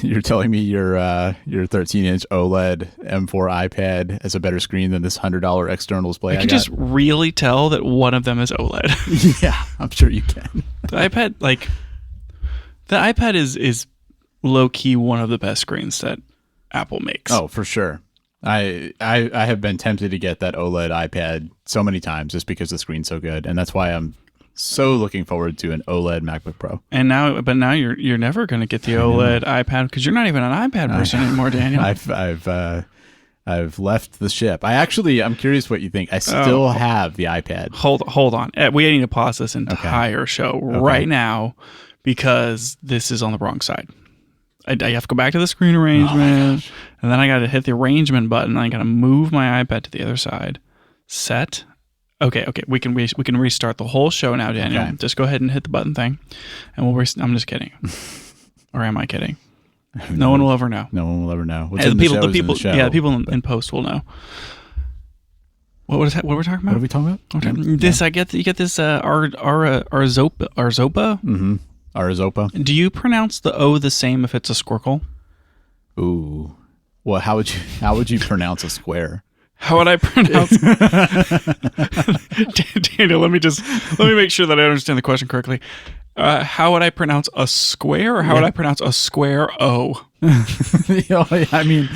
You're telling me your 13-inch OLED M4 iPad has a better screen than this $100 external display? I can just really tell that one of them is OLED. Yeah, I'm sure you can. The iPad is low key one of the best screens that Apple makes. Oh, for sure. I have been tempted to get that OLED iPad so many times just because the screen's so good, and that's why I'm so looking forward to an OLED MacBook Pro. And now you're never going to get the OLED iPad because you're not even an iPad person anymore, Daniel. I've left the ship. I'm curious what you think. I still have the iPad. Hold on. We need to pause this entire show right now because this is on the wrong side. I have to go back to the screen arrangement, and then I got to hit the arrangement button. And I got to move my iPad to the other side. Set. Okay. We can restart the whole show now, Daniel. Okay. Just go ahead and hit the button thing, and I'm just kidding, or am I kidding? No one will ever know. No one will ever know. The people in post will know. What we're talking about? What are we talking about? Okay. This you get this Arzopa. Mm-hmm. Arzopa. Do you pronounce the O the same if it's a squircle? Ooh. Well, how would you pronounce a square? How would I pronounce? Daniel, let me make sure that I understand the question correctly. How would I pronounce a square, or how would I pronounce a square O? I mean,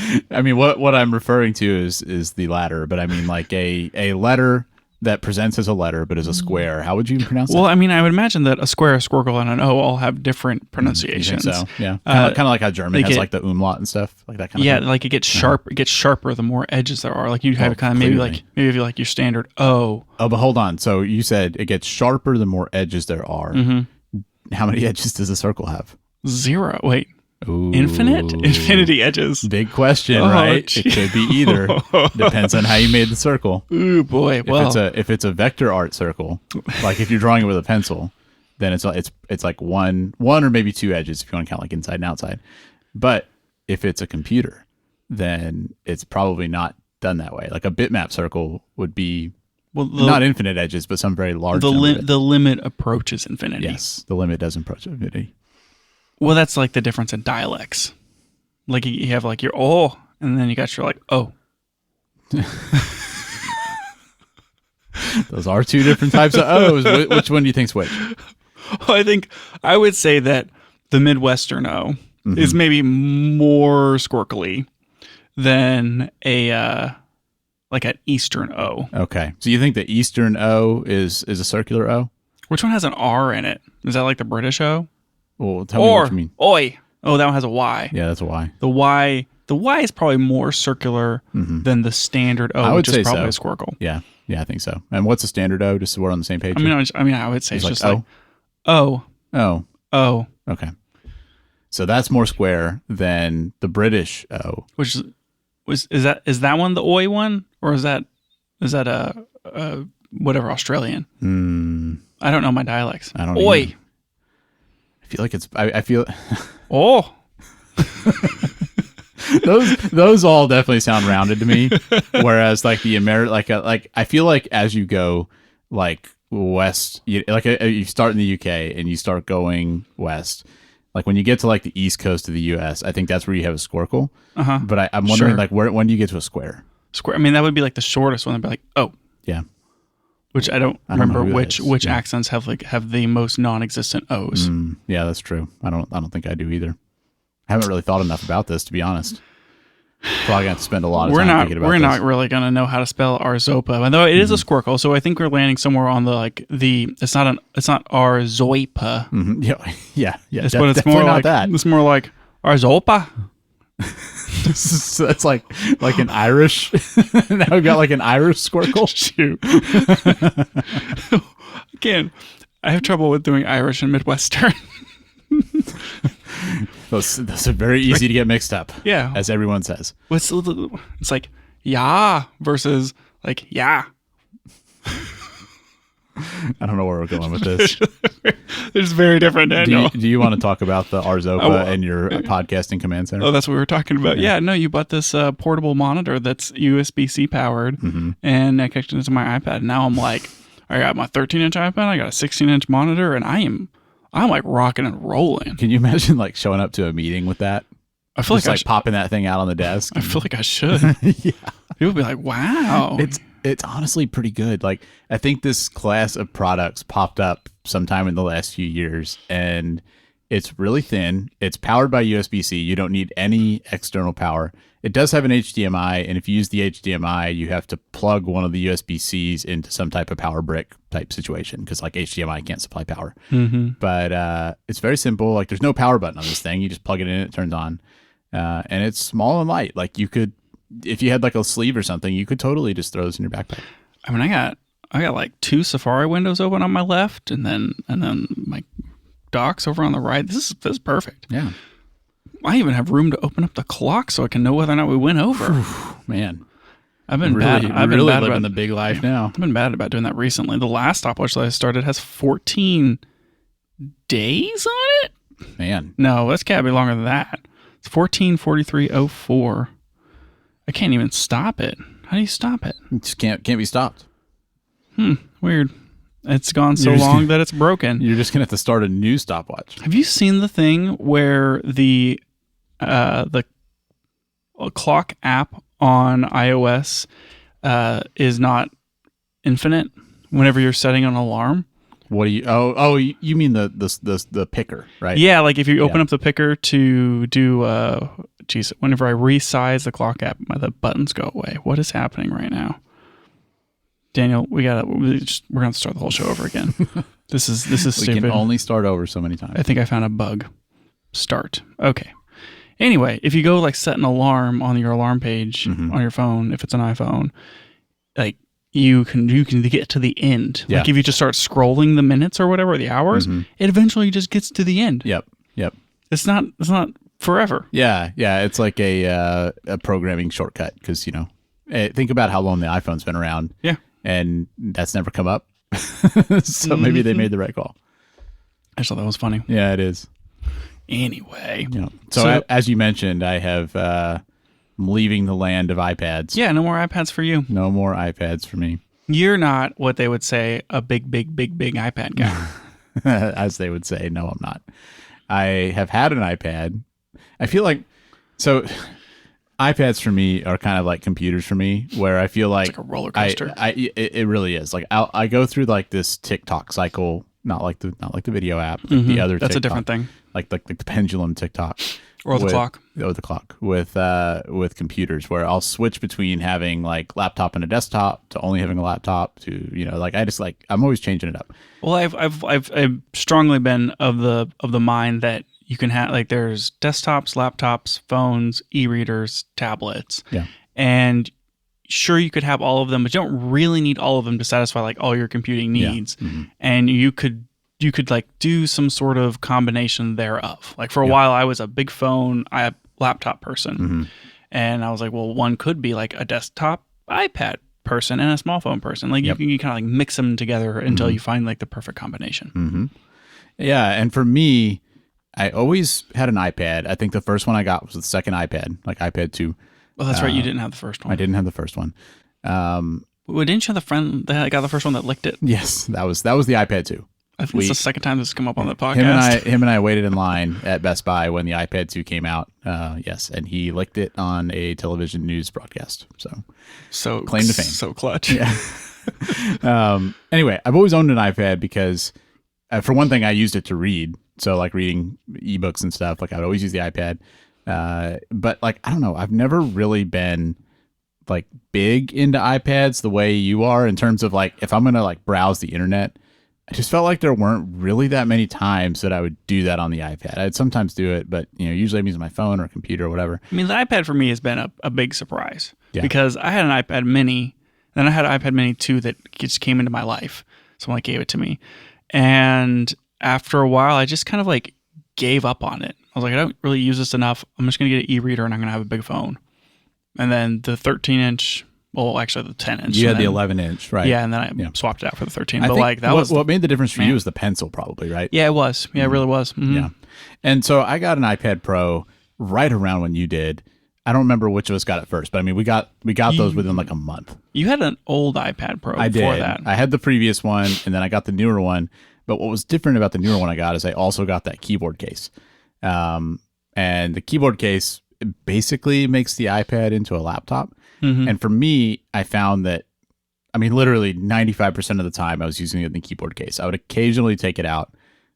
what I'm referring to is the latter, but I mean like a letter that presents as a letter but is a square. How would you pronounce it? Well, I mean, I would imagine that a square, a squircle, and an O all have different pronunciations. You think so? Yeah, kind of like how German has like the umlaut and stuff, like that kind of thing. Yeah, like it gets sharp. It gets sharper the more edges there are. Like you have kind of maybe if you like your standard O. Oh, but hold on. So you said it gets sharper the more edges there are. Mm-hmm. How many edges does a circle have? 0. Wait. Ooh. Infinity edges. Big question, right? Geez. It could be either. Depends on how you made the circle. Ooh boy. If it's a vector art circle, like if you're drawing it with a pencil, then it's like one or maybe 2 edges if you want to count like inside and outside. But if it's a computer, then it's probably not done that way. Like a bitmap circle would be not infinite edges, but some very large. The limit approaches infinity. Yes, the limit does approach infinity. Well, that's like the difference in dialects. Like you have like your O, and then you got your like O. Those are 2 different types of O's. Which one do you think's which? I would say that the Midwestern O is maybe more squirkly than like an Eastern O. Okay, so you think the Eastern O is a circular O? Which one has an R in it? Is that like the British O? Well, tell me what you mean. Oi. Oh, that one has a Y. Yeah, that's a Y. The Y is probably more circular than the standard O, which is probably a squircle. Yeah, I think so. And what's a standard O? Just so we're on the same page. I would say it's just like O. O. Okay. So that's more square than the British O. Is that one the Oi one, or is that a whatever Australian? I don't know my dialects. I don't. Oi. Either. I feel like it's. I feel. Oh. those all definitely sound rounded to me. Whereas like the like I feel like as you go like west, you start in the UK and you start going west. Like when you get to like the east coast of the US, I think that's where you have a squircle. But I'm wondering like when do you get to a square? Square. I mean, that would be like the shortest one. I'd be like, oh. Yeah. Which I don't remember which accents have the most non-existent O's. Yeah, that's true. I don't think I do either. I haven't really thought enough about this, to be honest. Probably going to spend a lot of time thinking about this. We're not really going to know how to spell Arzopa, although it is a squircle. So I think we're landing somewhere on it's not Arzoipa. Mm-hmm. Yeah. But it's more like that. It's more like Arzopa. So it's like an Irish. Now we've got like an Irish squircle. Shoot. Again, I have trouble with doing Irish and Midwestern. Those are very easy to get mixed up. Yeah. As everyone says. It's like, yeah versus like, yeah. I don't know where we're going with this. It's very different, Daniel. Do you want to talk about the Arzopa and your podcasting command center? Oh, that's what we were talking about. Yeah, no, you bought this portable monitor that's USB-C powered, and I connected it to my iPad. Now I'm like, I got my 13-inch iPad, I got a 16-inch monitor, and I'm like rocking and rolling. Can you imagine like showing up to a meeting with that? I feel just like popping that thing out on the desk. I feel like I should. Yeah. People be like, wow. It's honestly pretty good. Like, I think this class of products popped up sometime in the last few years, and it's really thin. It's powered by USB-C. You don't need any external power. It does have an HDMI, and if you use the HDMI, you have to plug one of the USB-Cs into some type of power brick type situation, because like HDMI can't supply power. Mm-hmm. But it's very simple. Like, there's no power button on this thing. You just plug it in, it turns on. And it's small and light. Like, you could, if you had like a sleeve or something, you could totally just throw this in your backpack. I mean, I got like 2 Safari windows open on my left, and then my docks over on the right. This is perfect. Yeah. I even have room to open up the clock so I can know whether or not we went over. Man, I've been really, bad. I've really been bad living about the big life now. I've been bad about doing that recently. The last stopwatch that I started has 14 days on it. Man, no, that's gotta be longer than that. It's 14:43:04. I can't even stop it. How do you stop it? it just can't be stopped. Weird. It's gone so long that it's broken. You're just gonna have to start a new stopwatch. Have you seen the thing where the clock app on iOS is not infinite whenever you're setting an alarm? What do you? Oh, you mean the picker, right? Yeah, like if you open up the picker to do, whenever I resize the clock app, the buttons go away. What is happening right now? Daniel, we're gonna start the whole show over again. This is stupid. We can only start over so many times. I think I found a bug. Start. Okay. Anyway, if you go like set an alarm on your alarm page on your phone, if it's an iPhone, like you can get to the end. Yeah. Like if you just start scrolling the minutes or whatever, the hours, it eventually just gets to the end. Yep. It's not forever. Yeah. It's like a programming shortcut, because think about how long the iPhone's been around. Yeah. And that's never come up. So maybe they made the right call. I just thought that was funny. Yeah, it is. Anyway. Yeah. So as you mentioned, I have I'm leaving the land of iPads. Yeah, no more iPads for you. No more iPads for me. You're not what they would say a big iPad guy. As they would say, no, I'm not. I have had an iPad. I feel like iPads for me are kind of like computers for me, where I feel like it's like a roller coaster. It really is. Like I go through like this TikTok cycle, not like the video app, like the other. That's TikTok, a different thing. Like the pendulum TikTok or the clock. Or the clock with computers, where I'll switch between having like laptop and a desktop to only having a laptop to like I just like I'm always changing it up. Well, I've strongly been of the mind that you can have like there's desktops, laptops, phones, e-readers, tablets. Yeah. And sure, you could have all of them, but you don't really need all of them to satisfy like all your computing needs. Yeah. And you could like do some sort of combination thereof. Like for a while, I was a big phone, laptop person. And I was like, well, one could be like a desktop iPad person and a small phone person. Like you can kind of like mix them together until you find like the perfect combination. Yeah. And for me, I always had an iPad. I think the first one I got was the second iPad, like iPad 2. Well, that's right. You didn't have the first one. I didn't have the first one. Well, didn't you have the friend that got the first one that licked it? Yes, that was the iPad 2. I think it's the second time this has come up on the podcast. Him and I waited in line at Best Buy when the iPad 2 came out. Yes, and he licked it on a television news broadcast. So claim to fame. So clutch. Yeah. Anyway, I've always owned an iPad because, for one thing, I used it to read. So like reading ebooks and stuff, like I'd always use the iPad. But like, I don't know, I've never really been like big into iPads the way you are, in terms of like, if I'm going to like browse the internet, I just felt like there weren't really that many times that I would do that on the iPad. I'd sometimes do it, but usually I'm using my phone or computer or whatever. I mean, the iPad for me has been a big surprise because I had an iPad mini, then I had an iPad mini 2 that just came into my life. Someone gave it to me. And after a while, I just kind of like gave up on it. I was like, I don't really use this enough. I'm just going to get an e-reader and I'm going to have a big phone. And then the 13-inch, well, actually the 10-inch. You had the 11-inch, right? Yeah, and then I swapped it out for the 13. I but think like that what made the difference for you was the pencil, probably, right? Yeah, it was. Yeah, it really was. Yeah. And so I got an iPad Pro right around when you did. I don't remember which of us got it first, but I mean, we got those within like a month. You had an old iPad Pro before that. I had the previous one, and then I got the newer one. But what was different about the newer one I got is I also got that keyboard case. And the keyboard case it basically makes the iPad into a laptop. And for me, I found that, I mean, literally 95% of the time I was using it in the keyboard case. I would occasionally take it out,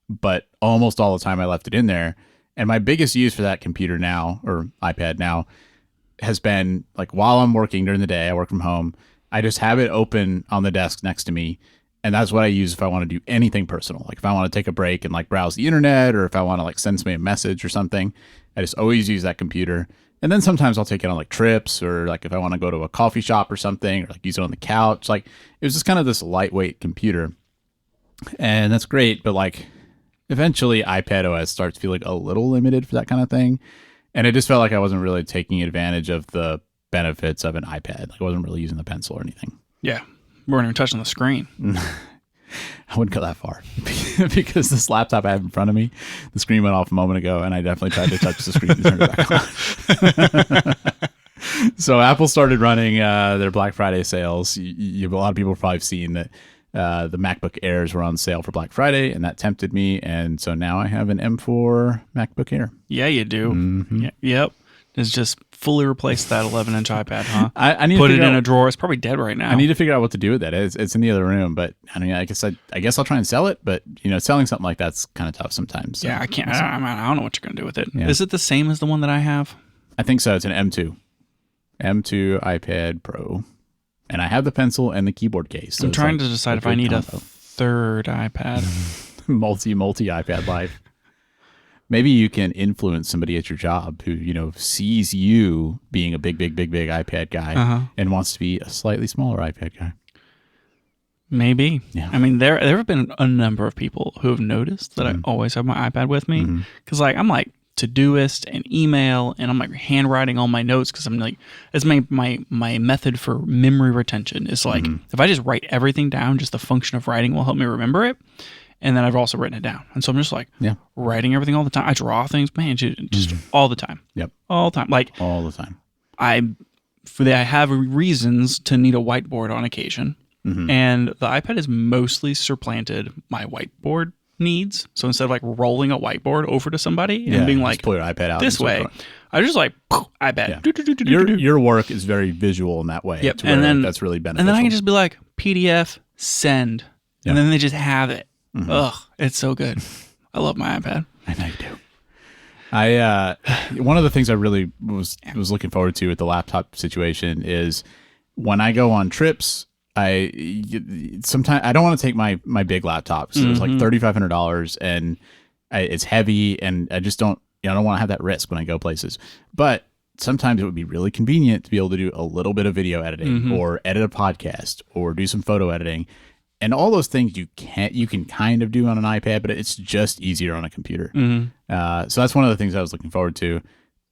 but almost all the time I left it in there. And my biggest use for that computer now, or iPad now, has been like while I'm working during the day, I work from home, I just have it open on the desk next to me. And that's what I use if I want to do anything personal. Like if I want to take a break and like browse the internet, or if I want to like send somebody a message or something, I just always use that computer. And then sometimes I'll take it on like trips, or like if I want to go to a coffee shop or something, or like use it on the couch. Like it was just kind of this lightweight computer. And that's great. But like eventually iPad OS starts feeling a little limited for that kind of thing. And it just felt like I wasn't really taking advantage of the benefits of an iPad. Like I wasn't really using the pencil or anything. Yeah. We weren't even touching the screen. I wouldn't go that far because this laptop I have in front of me, the screen went off a moment ago, and I definitely tried to touch the screen and turn it back on. So Apple started running their Black Friday sales. A lot of people have probably seen that the MacBook Airs were on sale for Black Friday, and that tempted me. And so now I have an M4 MacBook Air. Yeah, you do. Mm-hmm. Yeah, yep. It's just fully replaced that 11-inch iPad, huh? I need put to it in a drawer. It's probably dead right now. I need to figure out what to do with it. It's in the other room, but I mean, I guess I'll try and sell it. But selling something like that's kind of tough sometimes. So. Yeah, I can't. I don't know what you're gonna do with it. Yeah. Is it the same as the one that I have? I think so. It's an M2 iPad Pro, and I have the pencil and the keyboard case. So I'm trying to decide if I need a third iPad. multi iPad life. Maybe you can influence somebody at your job who, sees you being a big iPad guy and wants to be a slightly smaller iPad guy. Maybe. Yeah. I mean, there have been a number of people who have noticed that I always have my iPad with me. Because I'm like Todoist and email, and I'm like handwriting all my notes because I'm like, it's my method for memory retention is like, if I just write everything down, just the function of writing will help me remember it. And then I've also written it down. And so I'm just like writing everything all the time. I draw things, man, just all the time. Yep. All the time. Like all the time. I have reasons to need a whiteboard on occasion. And the iPad has mostly supplanted my whiteboard needs. So instead of like rolling a whiteboard over to somebody and being like, pull your iPad out this way, I just like, iPad. Yeah. Your work is very visual in that way. Yep. And then that's really beneficial. And then I can just be like, PDF, send. Yeah. And then they just have it. Ugh, it's so good. I love my iPad. I know you do. One of the things I really was looking forward to with the laptop situation is when I go on trips, sometimes I don't want to take my big laptop. So it's like $3,500 and it's heavy, and I just don't want to have that risk when I go places. But sometimes it would be really convenient to be able to do a little bit of video editing or edit a podcast or do some photo editing. And all those things you can kind of do on an iPad, but it's just easier on a computer. So that's one of the things I was looking forward to.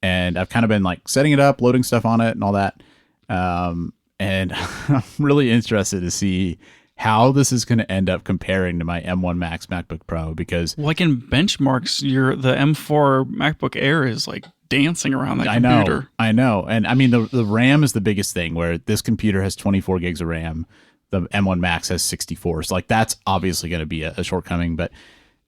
And I've kind of been like setting it up, loading stuff on it and all that. And I'm really interested to see how this is going to end up comparing to my M1 Max MacBook Pro, because like in benchmarks, the M4 MacBook Air is like dancing around that computer. I know. And I mean, the RAM is the biggest thing, where this computer has 24 gigs of RAM. The M1 Max has 64. So like that's obviously going to be a shortcoming. But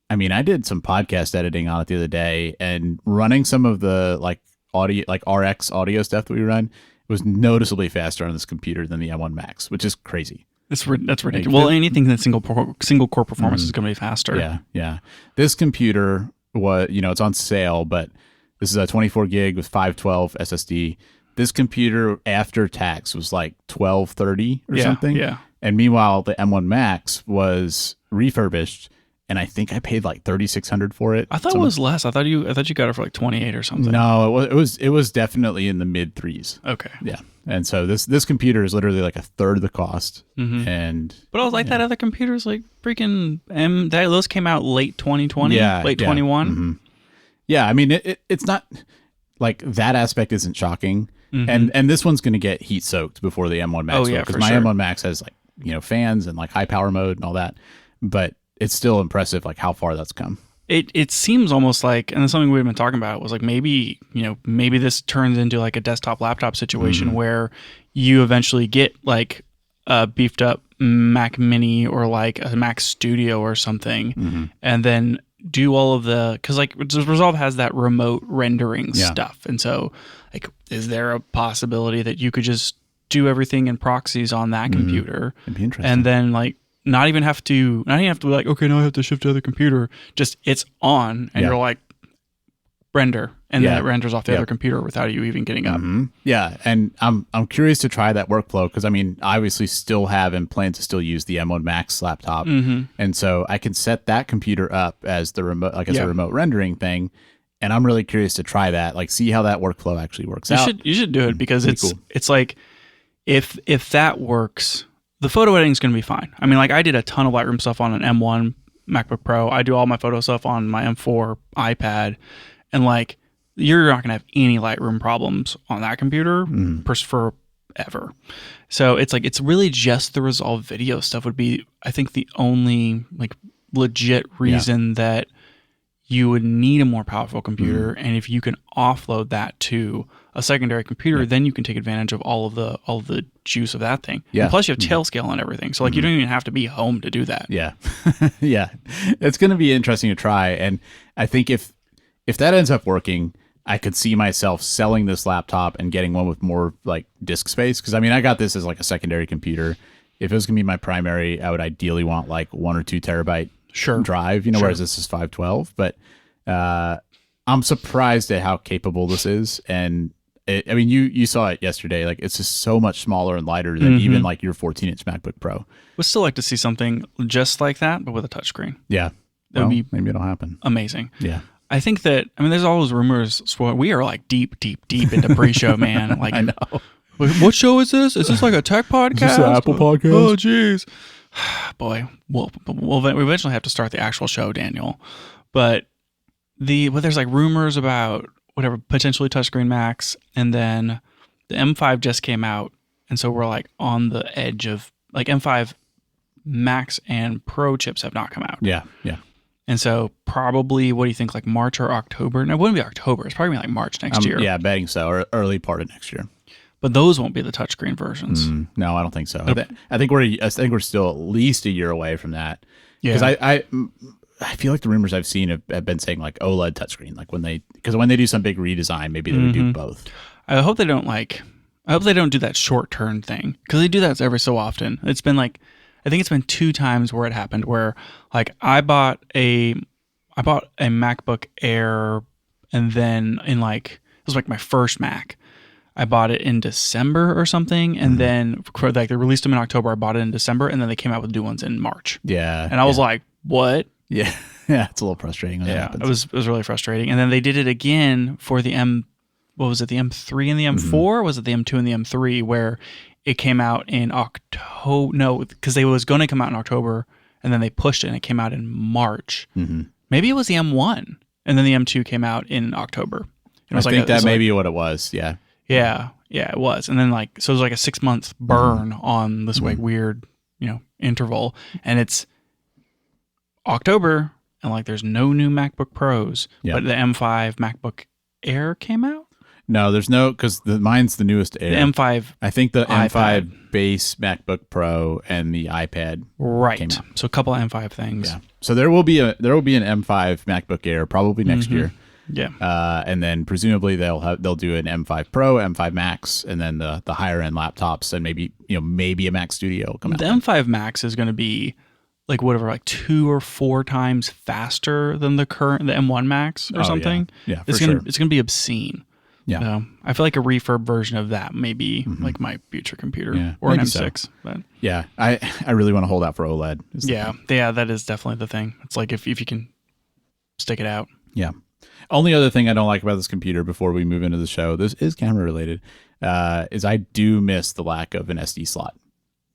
I mean, I did some podcast editing on it the other day, and running some of the like audio, like RX audio stuff that we run, was noticeably faster on this computer than the M1 Max, which is crazy. That's ridiculous. Well, anything that's single core performance is going to be faster. Yeah. This computer was, it's on sale, but this is a 24 gig with 512 SSD. This computer after tax was like $1,230 or something. Yeah. And meanwhile, the M1 Max was refurbished, and I think I paid like $3,600 for it. I thought it was less. I thought you got it for like 28 or something. No, it was definitely in the mid threes. Okay. Yeah. And so this computer is literally like a third of the cost. And but I was like, that other computer's like freaking those came out late 2020, late 21. Yeah, I mean it's not like that aspect isn't shocking. And this one's going to get heat soaked before the M1 Max. Because my M1 Max has like fans and like high power mode and all that, but it's still impressive like how far that's come. It seems almost like, and something we've been talking about was like maybe this turns into like a desktop laptop situation where you eventually get like a beefed up Mac Mini or like a Mac Studio or something, and then do all of because like Resolve has that remote rendering stuff, and so like, is there a possibility that you could just do everything in proxies on that computer? It'd be interesting. And then like not even have to be like, okay, now I have to shift to the other computer. Just it's on, and you're like, render, and then it renders off the other computer without you even getting up. Yeah, and I'm curious to try that workflow, because I mean, I obviously still have and plan to still use the M1 Max laptop, and so I can set that computer up as the remote, like as a remote rendering thing. And I'm really curious to try that, like see how that workflow actually works out. You should do it, because it's like if that works, the photo editing is going to be fine. I mean, like I did a ton of Lightroom stuff on an M1 MacBook Pro. I do all my photo stuff on my M4 iPad, and like you're not going to have any Lightroom problems on that computer forever. So it's like it's really just the Resolve video stuff would be, I think, the only like legit reason that you would need a more powerful computer. And if you can offload that to a secondary computer, then you can take advantage of all of the juice of that thing. And plus you have tail scale and everything. So like you don't even have to be home to do that. Yeah. Yeah. It's going to be interesting to try. And I think if that ends up working, I could see myself selling this laptop and getting one with more like disk space. Cause I mean, I got this as like a secondary computer. If it was gonna be my primary, I would ideally want like 1 or 2 terabyte drive, whereas this is 512. But I'm surprised at how capable this is. And I mean, you saw it yesterday. Like it's just so much smaller and lighter than even like your 14-inch MacBook Pro. Would still like to see something just like that, but with a touchscreen. Yeah. That would be maybe it'll happen. Amazing. Yeah. I think that, I mean, there's all those rumors. We are like deep into pre-show, man. Like, I know. What show is this? Is this like a tech podcast? Is this an Apple podcast? Oh, jeez. Boy, we eventually have to start the actual show, Daniel. But there's like rumors about whatever, potentially touchscreen Macs, and then the M5 just came out, and so we're like on the edge of like M5 Max and Pro chips have not come out. Yeah. And so probably, what do you think, like March or October? No, it wouldn't be October. It's probably like March next year. Yeah, betting so, or early part of next year. But those won't be the touchscreen versions. No, I don't think so. I think we're still at least a year away from that. Because I feel like the rumors I've seen have been saying like OLED touchscreen, like when they do some big redesign, maybe they would do both. I hope they don't do that short term thing, because they do that every so often. It's been like, I think it's been 2 times where it happened, where like I bought a MacBook Air, and then it was like my first Mac. I bought it in December or something, and then they released them in October. I bought it in December, and then they came out with new ones in March. Yeah, and I was like, "What?" Yeah, it's a little frustrating when that happens. It was really frustrating. And then they did it again for the what was it, the M3 and the M4? Or was it the M2 and the M3, where it came out in October? No, because they was going to come out in October, and then they pushed it, and it came out in March. Maybe it was the M1, and then the M2 came out in October. And I think that may be what it was. Yeah. Yeah, it was. And then so it was like a 6-month burn on this like weird, interval. And it's October, and like there's no new MacBook Pros, but the M5 MacBook Air came out. No, there's no, because mine's the newest Air. The M5. I think the iPad. M5 base MacBook Pro and the iPad came out. So a couple of M5 things. Yeah. So there will be an M5 MacBook Air probably next year. Yeah. And then presumably they'll do an M5 Pro, M5 Max, and then the higher end laptops, and maybe a Mac Studio will come out. The M5 Max is going to be like 2 or 4 times faster than the M1 Max or something. Yeah, it's going to be obscene. Yeah. So I feel like a refurb version of that may be like my future computer, or an M6. So. But yeah, I really want to hold out for OLED. Yeah, that is definitely the thing. It's like if you can stick it out. Yeah. Only other thing I don't like about this computer before we move into the show, this is camera related, is I do miss the lack of an SD slot.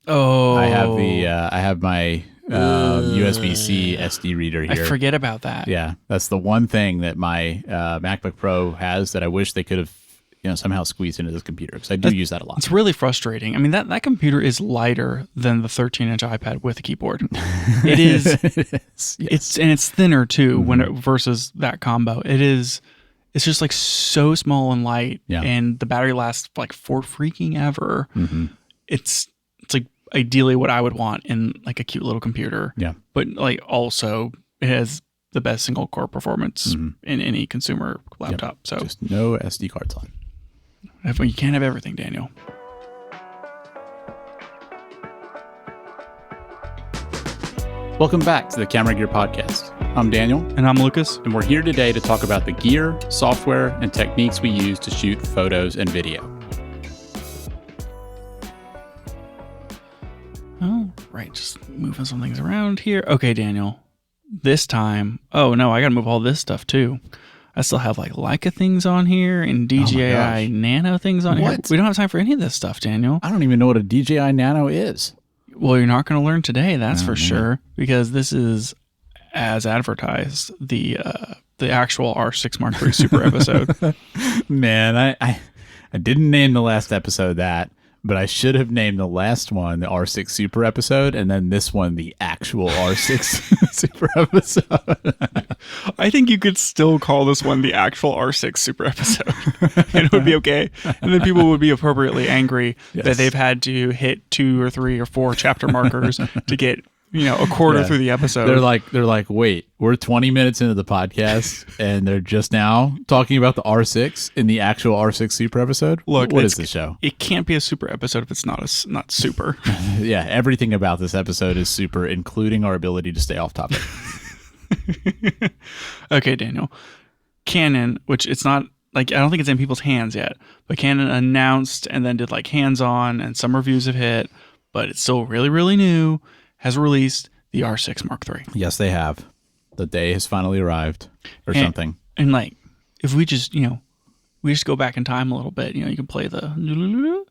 Oh, I have my USB-C SD reader here. I forget about that. Yeah, that's the one thing that my MacBook Pro has that I wish they could have somehow squeezed into this computer, because I do use that a lot. It's really frustrating. I mean, that computer is lighter than the 13-inch iPad with a keyboard. It is. It is. Yes. It's thinner too versus that combo. It's just like so small and light, and the battery lasts like for freaking ever. It's like ideally what I would want in like a cute little computer. Yeah. But like also it has the best single core performance in any consumer laptop. So just no SD card slot. You can't have everything, Daniel. Welcome back to the Camera Gear Podcast. I'm Daniel. And I'm Lucas. And we're here today to talk about the gear, software, and techniques we use to shoot photos and video. Oh, right. Just moving some things around here. Okay, Daniel. This time. Oh, no, I got to move all this stuff too. I still have like Leica things on here and DJI Nano things on here. We don't have time for any of this stuff, Daniel. I don't even know what a DJI Nano is. Well, you're not going to learn today, that's for sure, because this is, as advertised, the actual R6 Mark III Super episode. Man, I didn't name the last episode that, but I should have named the last one the R6 Super episode, and then this one the actual R6 Super episode. I think you could still call this one the actual R6 Super episode, and it would be okay. And then people would be appropriately angry that they've had to hit 2 or 3 or 4 chapter markers to get a quarter through the episode. They're like, wait, we're 20 minutes into the podcast and they're just now talking about the R6 in the actual R6 Super episode. Look, what is the show? It can't be a super episode if it's not super. Yeah, everything about this episode is super, including our ability to stay off topic. Okay, Daniel. Canon, which it's not like, I don't think it's in people's hands yet, but Canon announced and then did like hands-on, and some reviews have hit, but it's still really, really new, has released the R6 Mark III. Yes, they have. The day has finally arrived, or something. And like, if we just, we just go back in time a little bit, you can play the...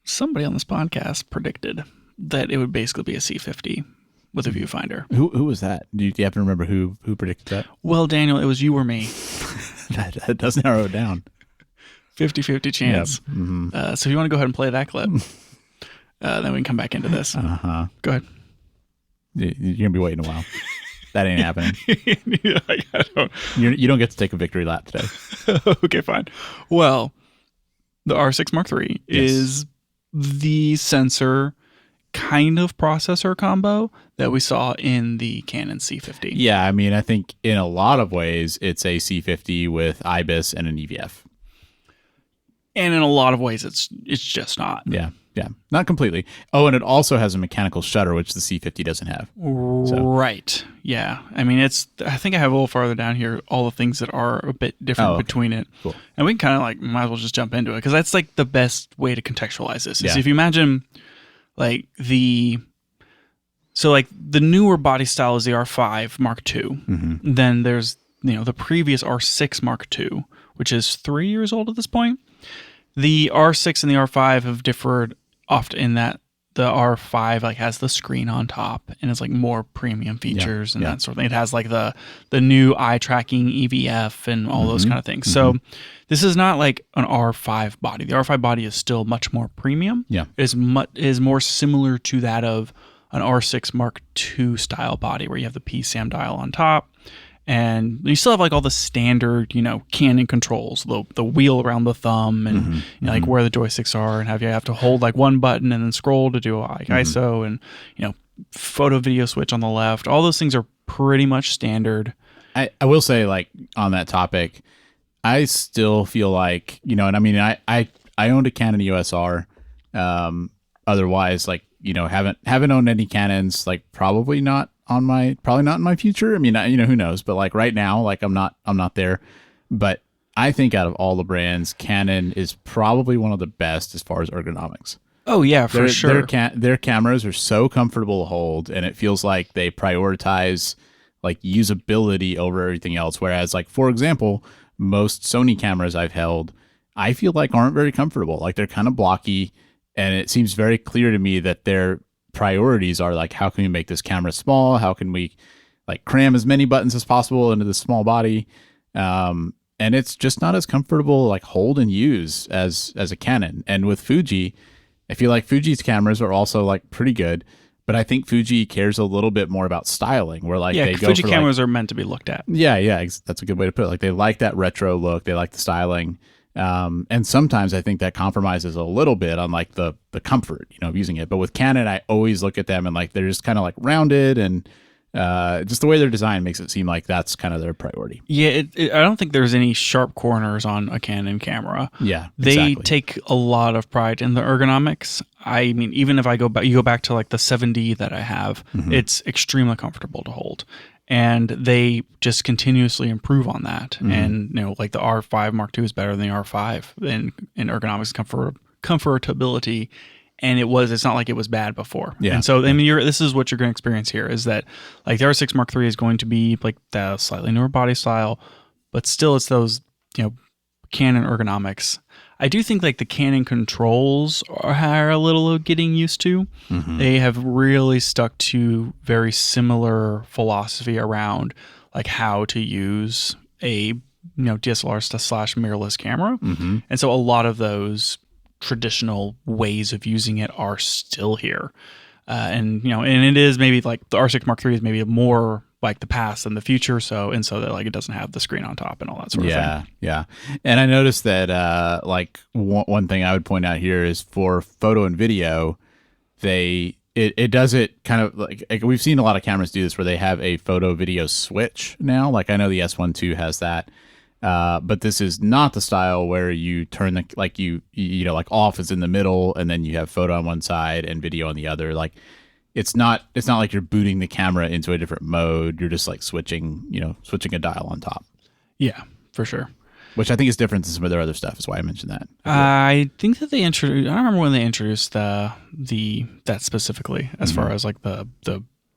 Somebody on this podcast predicted that it would basically be a C50 with a viewfinder. Who was that? Do you happen to remember who predicted that? Well, Daniel, it was you or me. that does narrow it down. 50-50 chance. Yep. Mm-hmm. So if you want to go ahead and play that clip, then we can come back into this. Uh-huh. Go ahead. You're going to be waiting a while. That ain't happening. I don't. You don't get to take a victory lap today. Okay, fine. Well, the R6 Mark III is the sensor kind of processor combo that we saw in the Canon C50. Yeah, I mean, I think in a lot of ways, it's a C50 with IBIS and an EVF. And in a lot of ways, it's just not. Yeah. Not completely. Oh, and it also has a mechanical shutter, which the C50 doesn't have. Right. Yeah. I mean, I think I have a little farther down here all the things that are a bit different between it. Cool. And we can kind of might as well just jump into it, because that's like the best way to contextualize this. Is if you imagine like the newer body style is the R5 Mark II. Mm-hmm. Then there's, the previous R6 Mark II, which is 3 years old at this point. The R6 and the R5 have differed often in that the R5 has the screen on top and it's more premium features and that sort of thing. It has the new eye tracking EVF and all those kind of things. Mm-hmm. So this is not like an R5 body. The R5 body is still much more premium. Yeah, it is more similar to that of an R6 Mark II style body, where you have the PSAM dial on top. And you still have all the standard, Canon controls, the wheel around the thumb and where the joysticks are, and you have to hold one button and then scroll to do ISO and, photo video switch on the left. All those things are pretty much standard. I will say on that topic, I still feel like, and I mean, I owned a Canon EOS R. Otherwise, haven't owned any Canons, probably not in my future. I mean, who knows, but right now, I'm not there, but I think out of all the brands, Canon is probably one of the best as far as ergonomics. Oh yeah, for sure. Their cameras are so comfortable to hold, and it feels like they prioritize usability over everything else. Whereas for example, most Sony cameras I've held, I feel aren't very comfortable. They're kind of blocky, and it seems very clear to me that they're priorities are how can we make this camera small? How can we cram as many buttons as possible into this small body? And it's just not as comfortable hold and use as a Canon. And with Fuji, I feel like Fuji's cameras are also pretty good, but I think Fuji cares a little bit more about styling, where they go Fuji for cameras are meant to be looked at. Yeah, that's a good way to put it. They like that retro look, they like the styling. And sometimes I think that compromises a little bit on the comfort, of using it. But with Canon, I always look at them and they're just kind of rounded and Just the way they're designed makes it seem like that's kind of their priority. Yeah, I don't think there's any sharp corners on a Canon camera. Yeah, they exactly. take a lot of pride in the ergonomics. I mean, even if you go back to like the 7D that I have, it's extremely comfortable to hold. And they just continuously improve on that. And, like the R5 Mark II is better than the R5 in ergonomics comfortability. And it's not like it was bad before. Yeah. And so, I mean, this is what you're going to experience here is that like the R6 Mark III is going to be like the slightly newer body style, but still it's those, Canon ergonomics. I do think like the Canon controls are a little getting used to. They have really stuck to very similar philosophy around like how to use a DSLR / mirrorless camera. And so a lot of those traditional ways of using it are still here. And it is maybe like the R6 Mark III is maybe more like the past than the future. So that like it doesn't have the screen on top and all that sort of thing. Yeah. And I noticed that like one thing I would point out here is for photo and video, it does it kind of like we've seen a lot of cameras do this where they have a photo video switch now. Like I know the S1 II has that. But this is not the style where you turn the like like off is in the middle and then you have photo on one side and video on the other. Like it's not like you're booting the camera into a different mode. You're just like switching a dial on top. Yeah, for sure. Which I think is different than some of their other stuff. Is why I mentioned that. I think that they introduced. I don't remember when they introduced that specifically as far as like the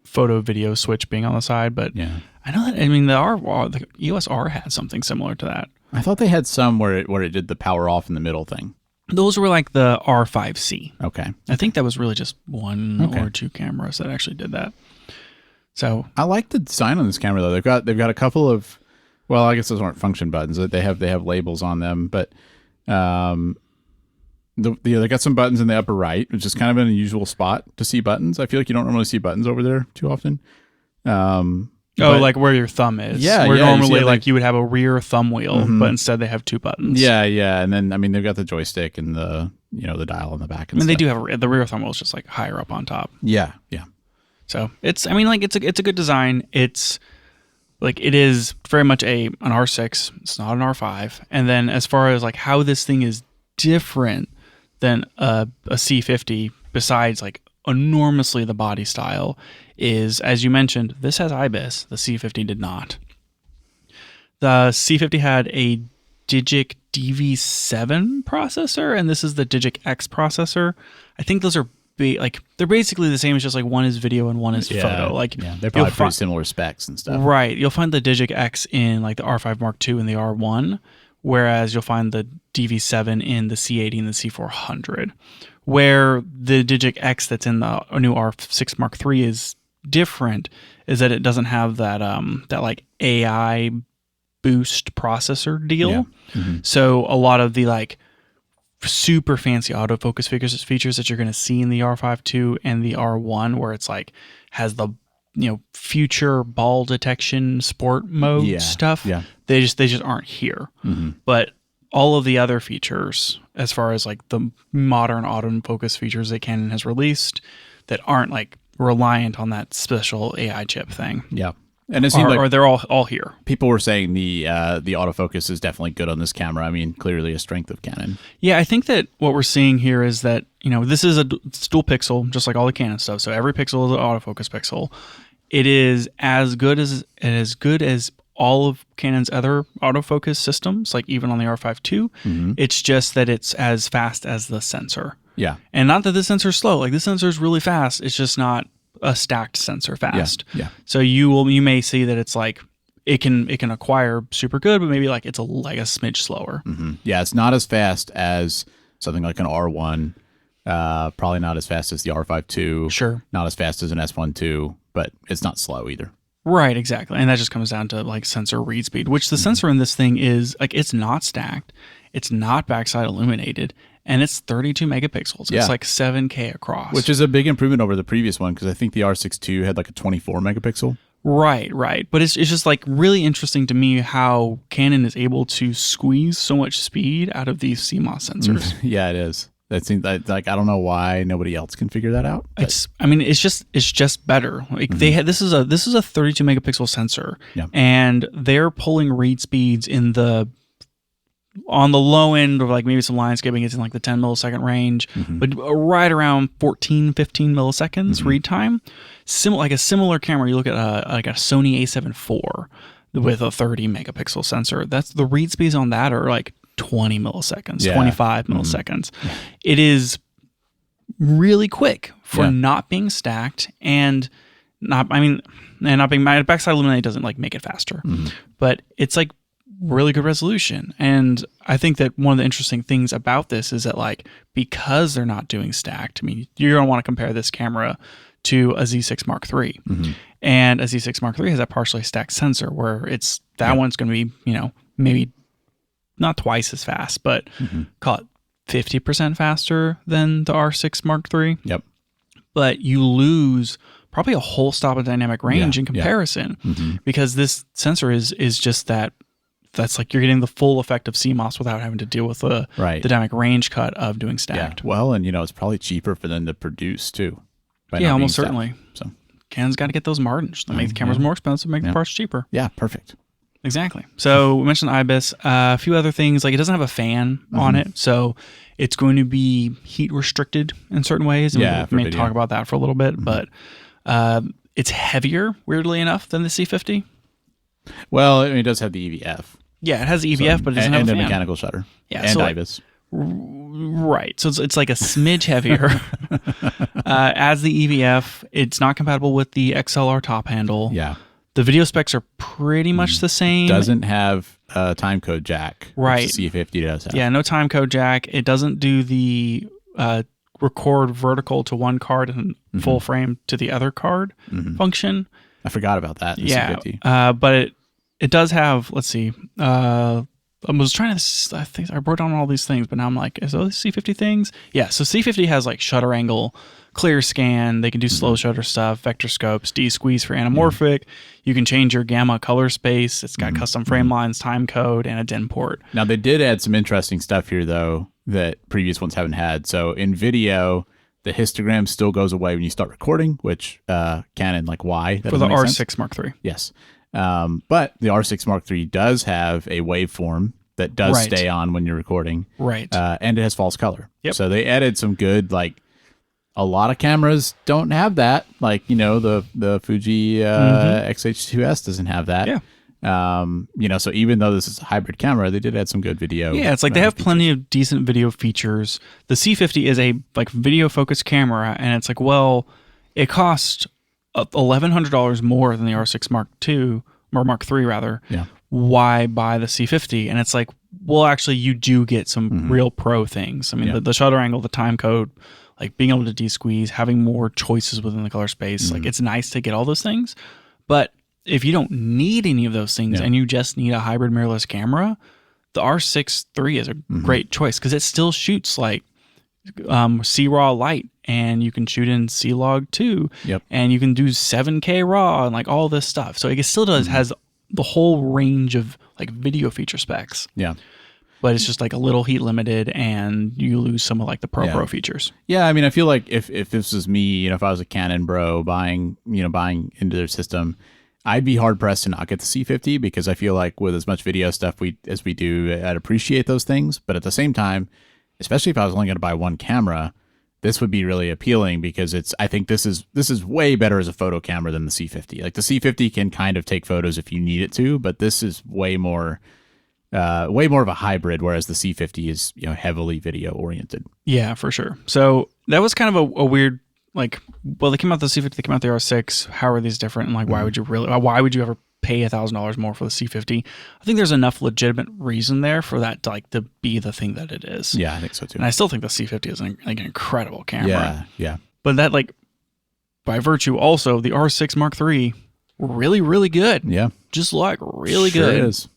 photo video switch being on the side, but yeah. I know that. I mean, the EOS R had something similar to that. I thought they had some where it did the power off in the middle thing. Those were like the R5C. Okay. I think that was really just one or two cameras that actually did that. So I like the design on this camera though. They've got a couple of, well, I guess those aren't function buttons. They have labels on them, but they got some buttons in the upper right, which is kind of an unusual spot to see buttons. I feel like you don't normally see buttons over there too often. Like where your thumb is. Yeah, where normally you you would have a rear thumb wheel, but instead they have two buttons. Yeah, and then I mean they've got the joystick and the the dial on the back. And they do have the rear thumb wheel is just like higher up on top. Yeah. So it's a good design. It's like it is very much an R6. It's not an R5. And then as far as like how this thing is different than a C50, besides like enormously the body style, is, as you mentioned, this has IBIS. The C50 did not. The C50 had a Digic DV7 processor, and this is the Digic X processor. I think those are they're basically the same. It's just like one is video and one is photo. Like they're probably pretty similar specs and stuff. Right. You'll find the Digic X in like the R5 Mark II and the R1, whereas you'll find the DV7 in the C80 and the C400. Where the Digic X that's in the new R6 Mark III is different is that it doesn't have that like AI boost processor deal. Yeah. So a lot of the like super fancy autofocus features that you're going to see in the R5 II and the R1, where it's like has the future ball detection sport mode stuff. Yeah. They just aren't here. But all of the other features, as far as like the modern autofocus features that Canon has released that aren't like reliant on that special AI chip thing. Yeah. And it seemed like they're all here. People were saying the autofocus is definitely good on this camera. I mean, clearly a strength of Canon. Yeah, I think that what we're seeing here is that, this is it's dual pixel, just like all the Canon stuff. So every pixel is an autofocus pixel. It is as good as all of Canon's other autofocus systems, like even on the R5 II. It's just that it's as fast as the sensor. Yeah. And not that the sensor's slow. Like the sensor's really fast. It's just not a stacked sensor fast. Yeah. So you may see that it's like it can acquire super good, but maybe like it's like a smidge slower. Yeah, it's not as fast as something like an R1. Probably not as fast as the R5 II. Sure. Not as fast as an S1 II, but it's not slow either. Right, exactly. And that just comes down to like sensor read speed, which the sensor in this thing is like it's not stacked, it's not backside illuminated, and it's 32 megapixels. It's like 7K across. Which is a big improvement over the previous one, because I think the R6 II had like a 24 megapixel. Right. But it's just like really interesting to me how Canon is able to squeeze so much speed out of these CMOS sensors. Yeah, it is. That seems like I don't know why nobody else can figure that out. It's just better. Like they had this is a 32 megapixel sensor, and they're pulling read speeds on the low end of like maybe some landscaping. It's in like the 10 millisecond range, but right around 14, 15 milliseconds read time. Like a similar camera, you look at like a Sony A7 IV with a 30 megapixel sensor. That's the read speeds on that are like 20 milliseconds, 25 milliseconds. It is really quick for not being stacked and not being my backside illuminate doesn't like make it faster, but it's like really good resolution. And I think that one of the interesting things about this is that like, because they're not doing stacked, I mean, you're going to want to compare this camera to a Z6 Mark III. And a Z6 Mark III has a partially stacked sensor where one's going to be, maybe not twice as fast, but call it 50% faster than the R6 Mark III. Yep. But you lose probably a whole stop of dynamic range in comparison because this sensor is just that's like you're getting the full effect of CMOS without having to deal with the dynamic range cut of doing stacked. Yeah. Well, and it's probably cheaper for them to produce too. Yeah, almost certainly. So Canon's got to get those margins. They make the cameras more expensive, make the parts cheaper. Yeah, perfect. Exactly. So we mentioned IBIS. A few other things, like it doesn't have a fan on it, so it's going to be heat restricted in certain ways. And we may talk about that for a little bit, but it's heavier, weirdly enough, than the C50. Well, it does have the EVF. Yeah, it has the EVF, but it doesn't have a fan. And a mechanical shutter. Yeah, and IBIS. Right. So it's like a smidge heavier. As the EVF, it's not compatible with the XLR top handle. Yeah. The video specs are pretty much the same. Doesn't have a timecode jack. Right. The C50 does have. Yeah, no timecode jack. It doesn't do the record vertical to one card and full frame to the other card function. I forgot about that. In C50. But it does have, let's see, I was trying to, I think I wrote down all these things, but now I'm like, is those C50 things? Yeah, so C50 has like shutter angle, clear scan, they can do slow shutter stuff, vector scopes, D-squeeze for anamorphic, you can change your gamma color space, it's got custom frame lines, time code, and a DIN port. Now they did add some interesting stuff here though that previous ones haven't had. So in video, the histogram still goes away when you start recording, which Canon, like why? For the R6 Mark III. Yes. But the R6 Mark III does have a waveform that does stay on when you're recording. Right. And it has false color. Yep. So they added some good, like, a lot of cameras don't have that. Like, the Fuji X-H2S doesn't have that. Yeah. So even though this is a hybrid camera, they did add some good video. Yeah, it's like they have plenty of decent video features. The C50 is a like video focused camera, and it's like, well, it costs $1,100 more than the R6 Mark II, or Mark III rather. Yeah. Why buy the C50? And it's like, well, actually, you do get some real pro things. I mean, the shutter angle, the time code, like being able to de-squeeze, having more choices within the color space. Like it's nice to get all those things. But if you don't need any of those things and you just need a hybrid mirrorless camera, the R6 III is a great choice because it still shoots like C-RAW light, and you can shoot in C-Log 2, and you can do 7K RAW and like all this stuff. So it still has the whole range of like video feature specs. Yeah. But it's just like a little heat limited, and you lose some of like the pro features. Yeah, I mean, I feel like if this was me, if I was a Canon bro buying into their system, I'd be hard pressed to not get the C50 because I feel like with as much video stuff as we do, I'd appreciate those things. But at the same time, especially if I was only going to buy one camera, this would be really appealing because I think this is way better as a photo camera than the C50. Like the C50 can kind of take photos if you need it to, but this is way more of a hybrid, whereas the C50 is heavily video oriented. Yeah, for sure. So that was kind of a weird, like, well, they came out the C50, they came out the R6. How are these different? And like, why would you ever pay $1,000 more for the C50? I think there's enough legitimate reason there for that to be the thing that it is. Yeah, I think so too. And I still think the C50 is an incredible camera. Yeah. But that, like, by virtue also, the R6 Mark III, really, really good. Yeah. Just like really good. It is.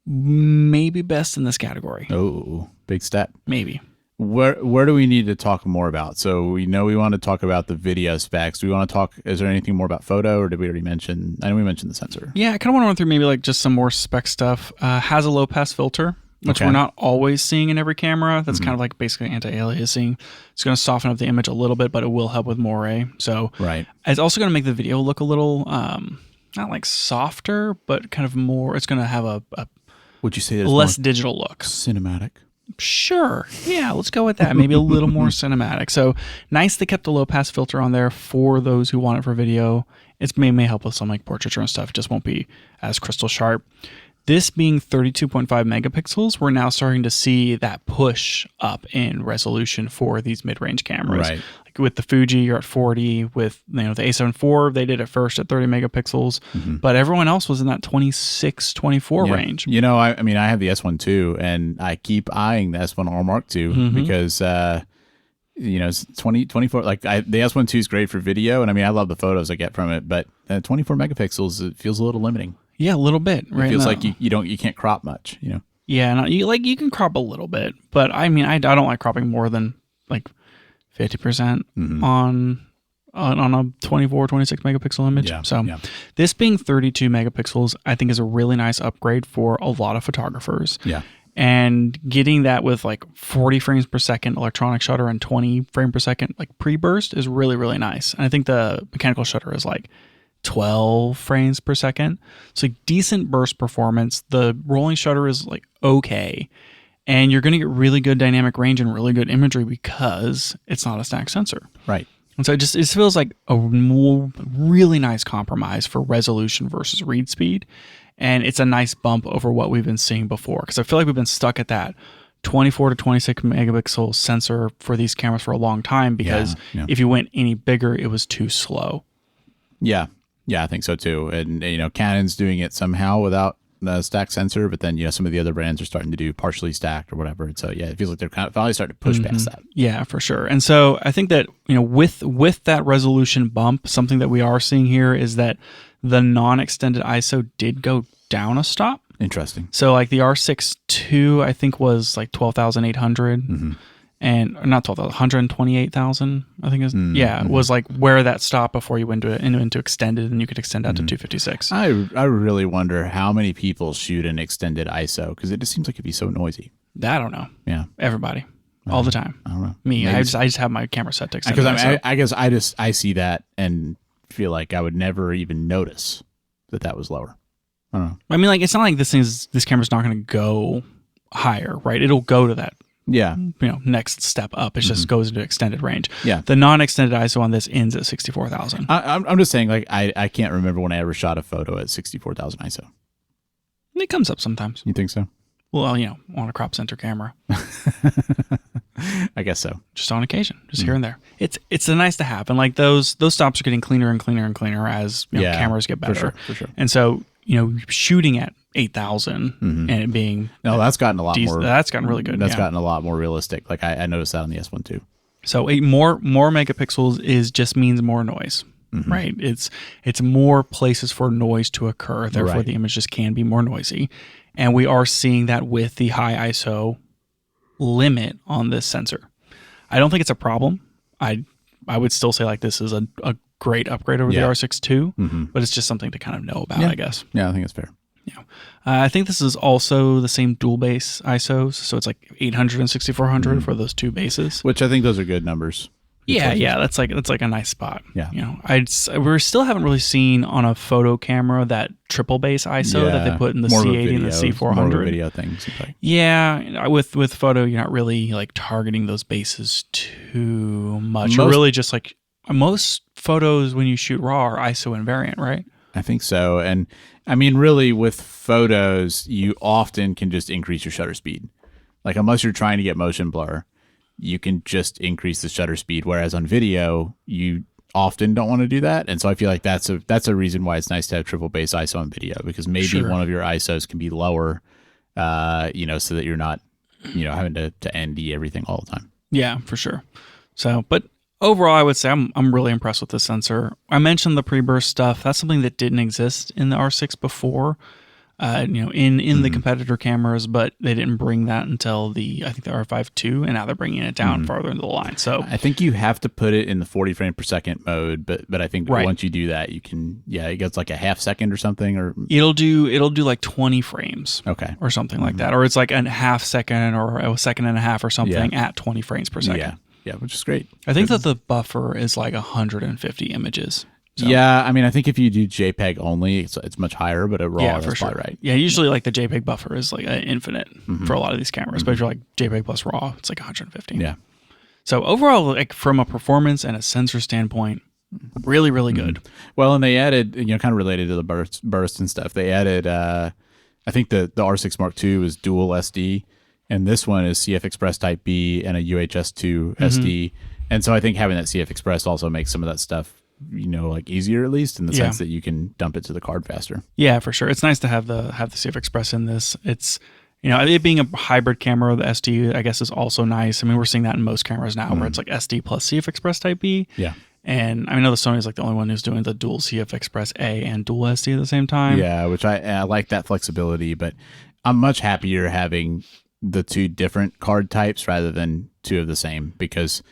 Maybe best in this category. Oh, big step. Maybe. Where do we need to talk more about? So we know we want to talk about the video specs. Do we want to talk, is there anything more about photo, or did we already mention, I know we mentioned the sensor. Yeah, I kind of want to run through maybe like just some more spec stuff. Has a low pass filter, which we're not always seeing in every camera. That's kind of like basically anti-aliasing. It's going to soften up the image a little bit, but it will help with moire. So it's also going to make the video look a little, not like softer, but kind of more, it's going to have a would you say there's less digital look. Cinematic? Sure. Yeah, let's go with that. Maybe a little more cinematic. So nice they kept the low pass filter on there for those who want it for video. It may help with some like portraiture and stuff. It just won't be as crystal sharp. This being 32.5 megapixels, we're now starting to see that push up in resolution for these mid-range cameras. Right. Like with the Fuji, you're at 40. With the A7 IV, they did it first at 30 megapixels, but everyone else was in that 26, 24 range. You know, I mean, I have the S1 too, and I keep eyeing the S1R Mark II because, you know, it's 24. Like the S1 II is great for video, and I mean, I love the photos I get from it, but 24 megapixels, it feels a little limiting. Yeah, a little bit. Right. It feels like you can't crop much, you know. Yeah, no, you can crop a little bit, but I mean, I don't like cropping more than like 50% on a 24, 26 megapixel image. This being 32 megapixels, I think is a really nice upgrade for a lot of photographers. Yeah. And getting that with like 40 frames per second electronic shutter and 20 frame per second like pre-burst is really, really nice. And I think the mechanical shutter is like 12 frames per second. So decent burst performance. The rolling shutter is like okay. And you're going to get really good dynamic range and really good imagery because it's not a stacked sensor. Right. And so it feels like a really nice compromise for resolution versus read speed. And it's a nice bump over what we've been seeing before. Because I feel like we've been stuck at that 24 to 26 megapixel sensor for these cameras for a long time because if you went any bigger, it was too slow. Yeah. Yeah, I think so too. And, you know, Canon's doing it somehow without the stacked sensor, but then, you know, some of the other brands are starting to do partially stacked or whatever. And so, yeah, it feels like they're kind of finally starting to push past that. Yeah, for sure. And so I think that, you know, with that resolution bump, something that we are seeing here is that the non-extended ISO did go down a stop. Interesting. So like the R6 II, I think was like 12,800. And not 12,000, 128,000, I think is was like where that stopped before you went into extended, and you could extend out to 256. I really wonder how many people shoot an extended ISO because it just seems like it'd be so noisy. I don't know. Yeah, everybody, all the time. I don't know. Me, I just have my camera set to extended because I guess I see that and feel like I would never even notice that was lower. I don't know. I mean, like it's not like this camera's not going to go higher, right? It'll go to that. Yeah. You know, next step up. It just goes into extended range. Yeah. The non-extended ISO on this ends at 64,000. I'm just saying, like, I can't remember when I ever shot a photo at 64,000 ISO. It comes up sometimes. You think so? Well, you know, on a crop center camera. I guess so. Just on occasion, just here and there. It's a nice to have. And like those stops are getting cleaner and cleaner and cleaner as cameras get better. For sure. And so, you know, shooting at 8,000 and it being that's gotten a lot more. That's gotten really good. That's gotten a lot more realistic. Like I noticed that on the S1 too. So more megapixels just means more noise, right? It's more places for noise to occur. Therefore, the image just can be more noisy, and we are seeing that with the high ISO limit on this sensor. I don't think it's a problem. I would still say like this is a great upgrade over the R6 II, but it's just something to kind of know about, I guess. Yeah, I think it's fair. Yeah, I think this is also the same dual base ISOs, so it's like 800 and 6400 for those two bases. Which I think those are good numbers. Yeah, that's like a nice spot. Yeah, you know, we still haven't really seen on a photo camera that triple base ISO that they put in the C80 and the C400. More of a video thing. Yeah, with photo, you're not really like targeting those bases too much. You're really just like most photos when you shoot raw are ISO invariant, right? I think so. And I mean, really with photos, you often can just increase your shutter speed. Like unless you're trying to get motion blur, you can just increase the shutter speed. Whereas on video, you often don't want to do that. And so I feel like that's a reason why it's nice to have triple base ISO on video, because maybe one of your ISOs can be lower, you know, so that you're not, you know, having to ND everything all the time. Yeah, for sure. So, but overall, I would say I'm really impressed with the sensor. I mentioned the pre-burst stuff. That's something that didn't exist in the R6 before. in the competitor cameras, but they didn't bring that until I think the R5 II, and now they're bringing it down farther into the line. So I think you have to put it in the 40 frame per second mode, but I think once you do that, you can, it gets like a half second or something, or it'll do like 20 frames, or something like that, or it's like a half second or a second and a half or something at 20 frames per second. Yeah, which is great. I think that the buffer is like 150 images. So. Yeah, I mean, I think if you do JPEG only, it's much higher, but RAW is probably right. Yeah, usually like the JPEG buffer is like infinite for a lot of these cameras, but if you're like JPEG plus RAW, it's like 150. Yeah. So overall, like from a performance and a sensor standpoint, really, really good. Well, and they added, kind of related to the burst and stuff. They added, I think the R6 Mark II is dual SD, and this one is CF Express Type B and a UHS-2 SD. And so I think having that CF Express also makes some of that stuff like easier, at least in the sense that you can dump it to the card faster. Yeah, for sure. It's nice to have the CF Express in this. It's it being a hybrid camera, the SD I guess is also nice. I mean, we're seeing that in most cameras now, where it's like SD plus CF Express Type B. Yeah. And I know the Sony is like the only one who's doing the dual CF Express A and dual SD at the same time. Yeah, which I like that flexibility, but I'm much happier having the two different card types rather than two of the same, because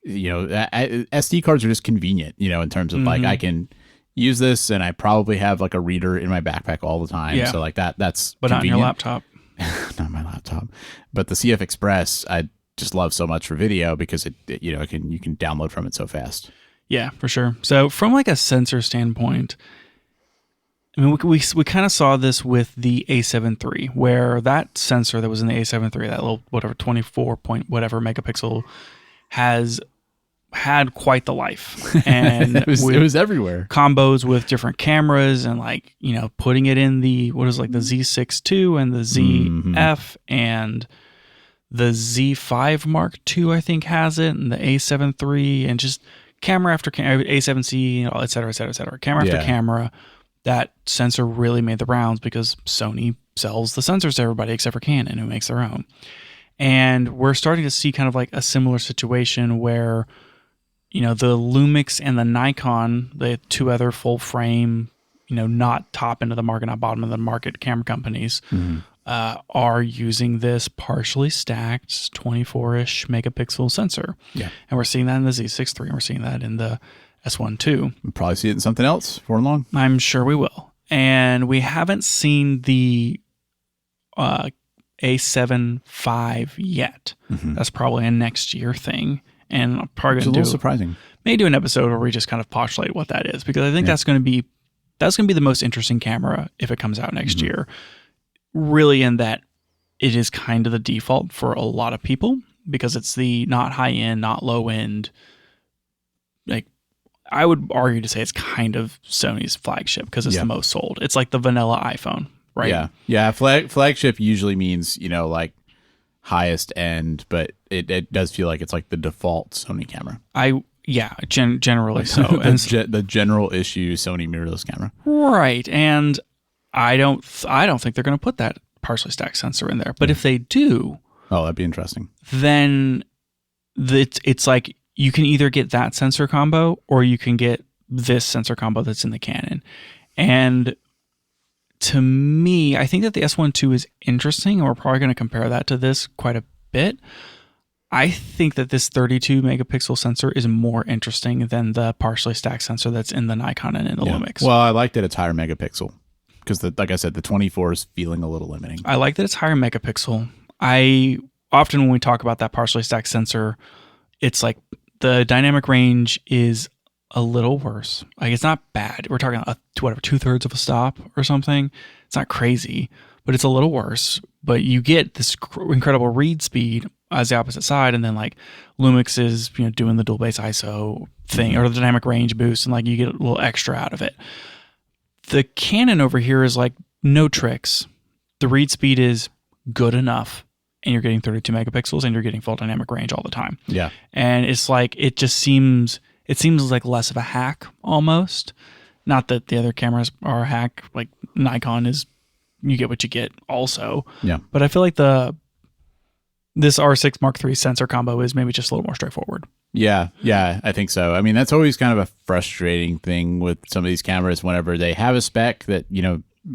SD cards are just convenient, in terms of like I can use this and I probably have like a reader in my backpack all the time. So like that's but convenient. Not on your laptop. Not my laptop. But the CF Express I just love so much for video because you can download from it so fast. Yeah, for sure. So from like a sensor standpoint, I mean, we kind of saw this with the A7 III, where that sensor that was in the A7 III, that little 24 point whatever megapixel, has had quite the life, and it was everywhere. Combos with different cameras, and like putting it in the the Z6 II and the ZF and the Z5 Mark II, I think has it, and the A7 III, and just camera after camera, A7C, et cetera, et cetera, et cetera. Camera after camera. That sensor really made the rounds because Sony sells the sensors to everybody except for Canon, who makes their own. And we're starting to see kind of like a similar situation where, the Lumix and the Nikon, the two other full frame, not top end of the market, not bottom of the market camera companies, are using this partially stacked 24-ish megapixel sensor. Yeah. And we're seeing that in the Z6 III, and we're seeing that in the S1 II. We'll probably see it in something else before long. I'm sure we will. And we haven't seen the A7 V yet. That's probably a next year thing. And I'm probably going to do surprising. Maybe do an episode where we just kind of postulate what that is, because I think that's going to be the most interesting camera if it comes out next year. Really, in that it is kind of the default for a lot of people, because it's the not high end, not low end. Like, I would argue to say it's kind of Sony's flagship because it's the most sold. It's like the vanilla iPhone, right? Yeah. Yeah. Flagship usually means, like highest end, but it does feel like it's like the default Sony camera. Generally so. The general issue Sony mirrorless camera. Right. And I don't think they're going to put that partially stacked sensor in there. But if they do, that'd be interesting. Then it's like, you can either get that sensor combo or you can get this sensor combo that's in the Canon. And to me, I think that the S1 II is interesting, and we're probably going to compare that to this quite a bit. I think that this 32 megapixel sensor is more interesting than the partially stacked sensor that's in the Nikon and in the Lumix. Well, I like that it's higher megapixel because, like I said, the 24 is feeling a little limiting. I like that it's higher megapixel. I often, when we talk about that partially stacked sensor, it's like the dynamic range is a little worse. Like, it's not bad. We're talking 2/3 of a stop or something. It's not crazy, but it's a little worse. But you get this incredible read speed as the opposite side, and then like Lumix is doing the dual base ISO thing or the dynamic range boost, and like you get a little extra out of it. The Canon over here is like no tricks. The read speed is good enough, and you're getting 32 megapixels, and you're getting full dynamic range all the time. Yeah. And it's like, it seems like less of a hack almost. Not that the other cameras are a hack. Like Nikon is, you get what you get also. Yeah. But I feel like this R6 Mark III sensor combo is maybe just a little more straightforward. Yeah. Yeah, I think so. I mean, that's always kind of a frustrating thing with some of these cameras whenever they have a spec that,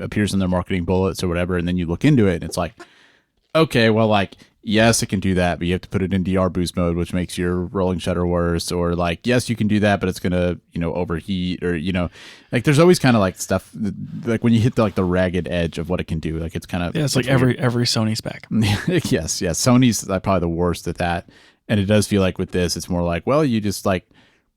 appears in their marketing bullets or whatever, and then you look into it and it's like, okay, well, like, yes, it can do that, but you have to put it in DR boost mode, which makes your rolling shutter worse. Or like, yes, you can do that, but it's gonna, overheat, or like there's always kind of like stuff like when you hit the ragged edge of what it can do, like it's kind of it's like every Sony spec. yes, Sony's probably the worst at that, and it does feel like with this, it's more like, well, you just like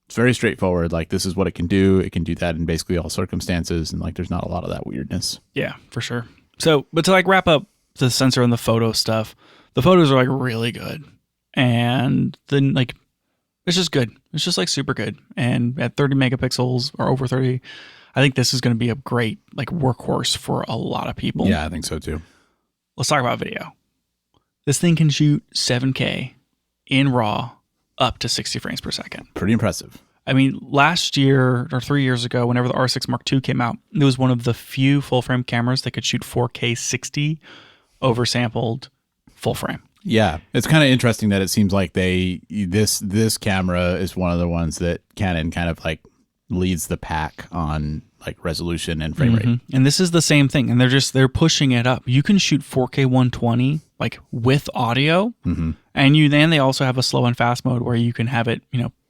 it's very straightforward. Like this is what it can do. It can do that in basically all circumstances, and like there's not a lot of that weirdness. Yeah, for sure. So, but to like wrap up the sensor and the photo stuff. The photos are like really good, and then like it's just good. It's just like super good. And at 30 megapixels or over 30, I think this is going to be a great like workhorse for a lot of people. Yeah, I think so too. Let's talk about video. This thing can shoot 7K in RAW up to 60 frames per second. Pretty impressive. I mean, last year or 3 years ago, whenever the R6 Mark II came out, it was one of the few full frame cameras that could shoot 4K 60 oversampled full frame. Yeah, it's kind of interesting that it seems like this camera is one of the ones that Canon kind of like leads the pack on like resolution and frame rate. And this is the same thing, and they're pushing it up. You can shoot 4K 120 like with audio, and then they also have a slow and fast mode where you can have it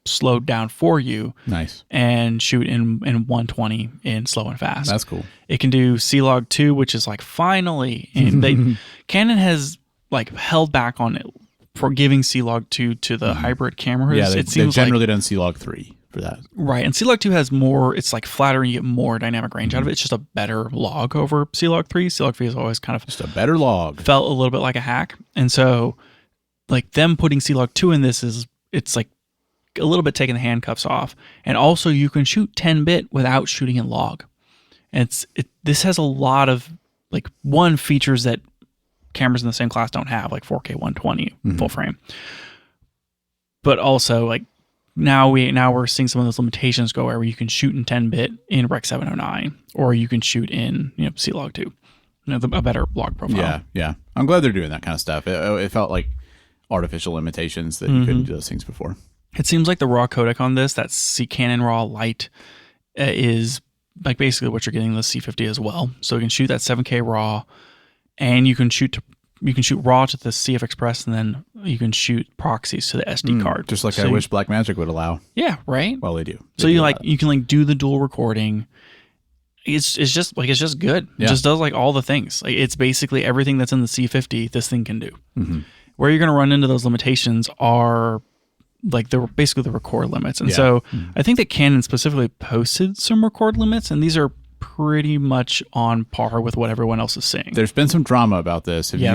slowed down for you. Nice. And shoot in 120 in slow and fast. That's cool. It can do C-Log 2, which is like finally, and Canon has like held back on it for giving C-Log 2 to the hybrid cameras. Yeah, they've generally done C-Log 3 for that. Right, and C-Log 2 has more, it's like flatter and you get more dynamic range out of it. It's just a better log over C-Log 3. C-Log 3 is always kind of just a better log. Felt a little bit like a hack. And so like them putting C-Log 2 in this it's like a little bit taking the handcuffs off. And also you can shoot 10-bit without shooting in log. And this has a lot of like features that cameras in the same class don't have, like 4K 120 full frame. But also like now we're seeing some of those limitations go where you can shoot in 10-bit in Rec 709, or you can shoot in C-Log 2, a better log profile. Yeah. I'm glad they're doing that kind of stuff. It felt like artificial limitations that you couldn't do those things before. It seems like the RAW codec on this, that Canon RAW Lite, is like basically what you're getting in the C50 as well. So you can shoot that 7K RAW, and you can shoot RAW to the CF Express, and then you can shoot proxies to the SD card. Just like I wish Blackmagic would allow. Yeah, right. Well, they do. You can like do the dual recording. It's just good. Yeah. It just does like all the things. Like it's basically everything that's in the C50 this thing can do. Where you're going to run into those limitations are like basically the record limits. And so I think that Canon specifically posted some record limits, and these are pretty much on par with what everyone else is seeing. There's been some drama about this. So what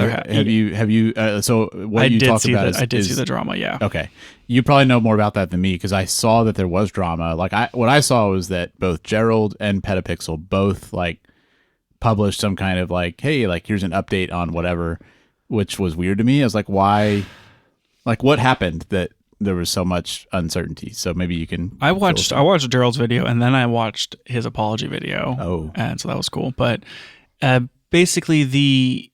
you talked about is... I did see the drama, yeah. Okay. You probably know more about that than me, because I saw that there was drama. Like what I saw was that both Gerald and Petapixel both like published some kind of like, hey, like here's an update on whatever, which was weird to me. I was like, why? Like what happened that there was so much uncertainty? So maybe you can... I watched Gerald's video, and then I watched his apology video. Oh. And so that was cool. But basically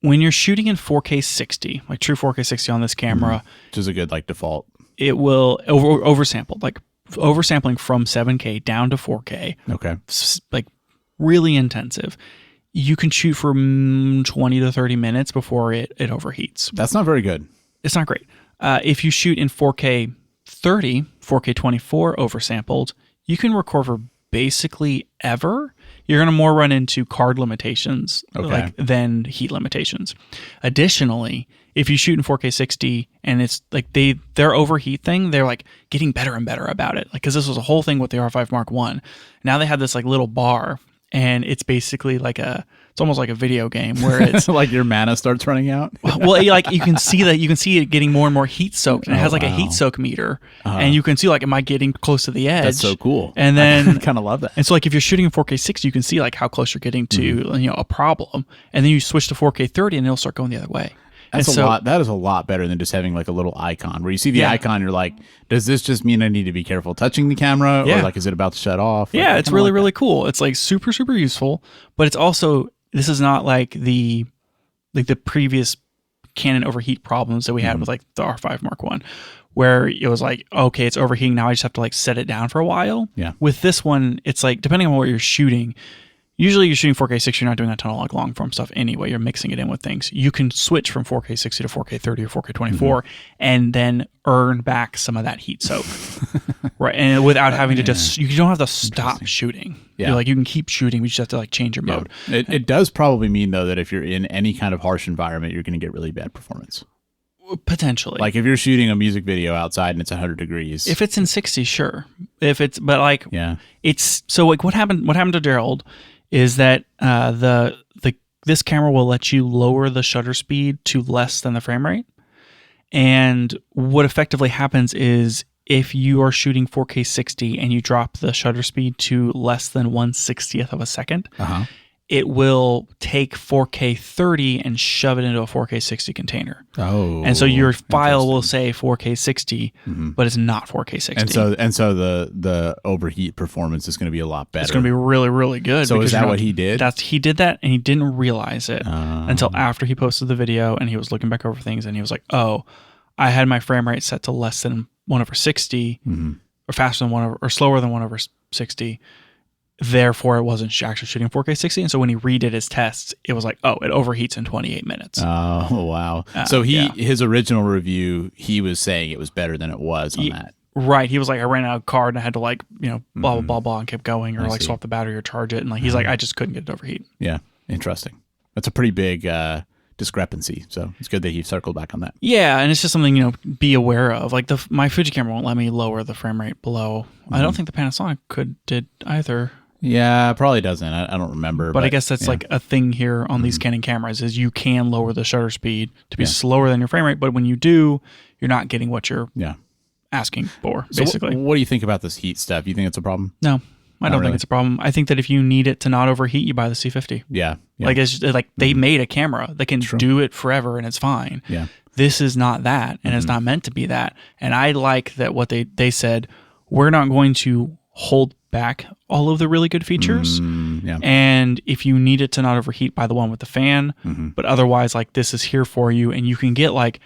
when you're shooting in 4K 60, like true 4K 60 on this camera... Which is a good like default. It will oversample, like oversampling from 7K down to 4K. Okay. Like really intensive. You can shoot for 20 to 30 minutes before it overheats. That's not very good. It's not great. If you shoot in 4K 30, 4K 24 oversampled, you can record for basically ever. You're going to more run into card limitations than heat limitations. Additionally, if you shoot in 4K 60 and it's like their overheat thing, they're like getting better and better about it. Like, because this was a whole thing with the R5 Mark I. Now they have this like little bar, and it's basically like it's almost like a video game where it's like your mana starts running out. Well, like you can see it getting more and more heat soaked, and it has like a heat soak meter, and you can see like, am I getting close to the edge? That's so cool. And then I kind of love that. And so like if you're shooting in 4K 60, you can see like how close you're getting to a problem, and then you switch to 4K 30, and it'll start going the other way. That is a lot better than just having like a little icon where you see the icon, you're like, does this just mean I need to be careful touching the camera, or like is it about to shut off? Like, it's really really cool. It's like super super useful, but it's also, this is not like the previous Canon overheat problems that we had with like the R5 Mark I, where it was like, okay, it's overheating, now I just have to like set it down for a while. Yeah. With this one, it's like depending on what you're shooting, Usually you're shooting 4K 60, you're not doing that ton of like long form stuff anyway. You're mixing it in with things. You can switch from 4K 60 to 4K 30 or 4K 24 and then earn back some of that heat soak. Right. And without having to you don't have to stop shooting. Yeah. You're like, you can keep shooting, but you just have to like change your mode. It does probably mean though that if you're in any kind of harsh environment, you're going to get really bad performance. Potentially. Like if you're shooting a music video outside and it's 100 degrees. If it's in 60, sure. But like, it's so like what happened to Gerald is that this camera will let you lower the shutter speed to less than the frame rate. And what effectively happens is if you are shooting 4K 60 and you drop the shutter speed to less than 1/60th of a second, it will take 4K 30 and shove it into a 4K 60 container. Oh, and so your file will say 4K 60, but it's not 4K 60. And so the overheat performance is going to be a lot better. It's going to be really, really good. So is that what he did? He did that, and he didn't realize it until after he posted the video, and he was looking back over things, and he was like, "Oh, I had my frame rate set to less than 1/60, or faster than or slower than 1/60." Therefore, it wasn't actually shooting 4K 60. And so when he redid his tests, it was like, oh, it overheats in 28 minutes. Oh, wow. So his original review, he was saying it was better than it was on that. Right. He was like, I ran out of card and I had to like, blah, blah, blah, blah, and kept going or like swap the battery or charge it. And like, he's like, I just couldn't get it to overheat. Yeah. Interesting. That's a pretty big discrepancy. So it's good that he circled back on that. Yeah. And it's just something, be aware of. Like my Fuji camera won't let me lower the frame rate below. I don't think the Panasonic did either. Yeah, probably doesn't. I don't remember. But I guess that's like a thing here on these Canon cameras is you can lower the shutter speed to be slower than your frame rate. But when you do, you're not getting what you're asking for, basically. So what do you think about this heat stuff? You think it's a problem? No, I don't think it's a problem. I think that if you need it to not overheat, you buy the C50. Yeah. Like it's just, like they made a camera that can do it forever and it's fine. Yeah. This is not that, and it's not meant to be that. And I like that what they said, we're not going to hold back all of the really good features. And if you need it to not overheat, buy the one with the fan. But otherwise, like this is here for you, and you can get like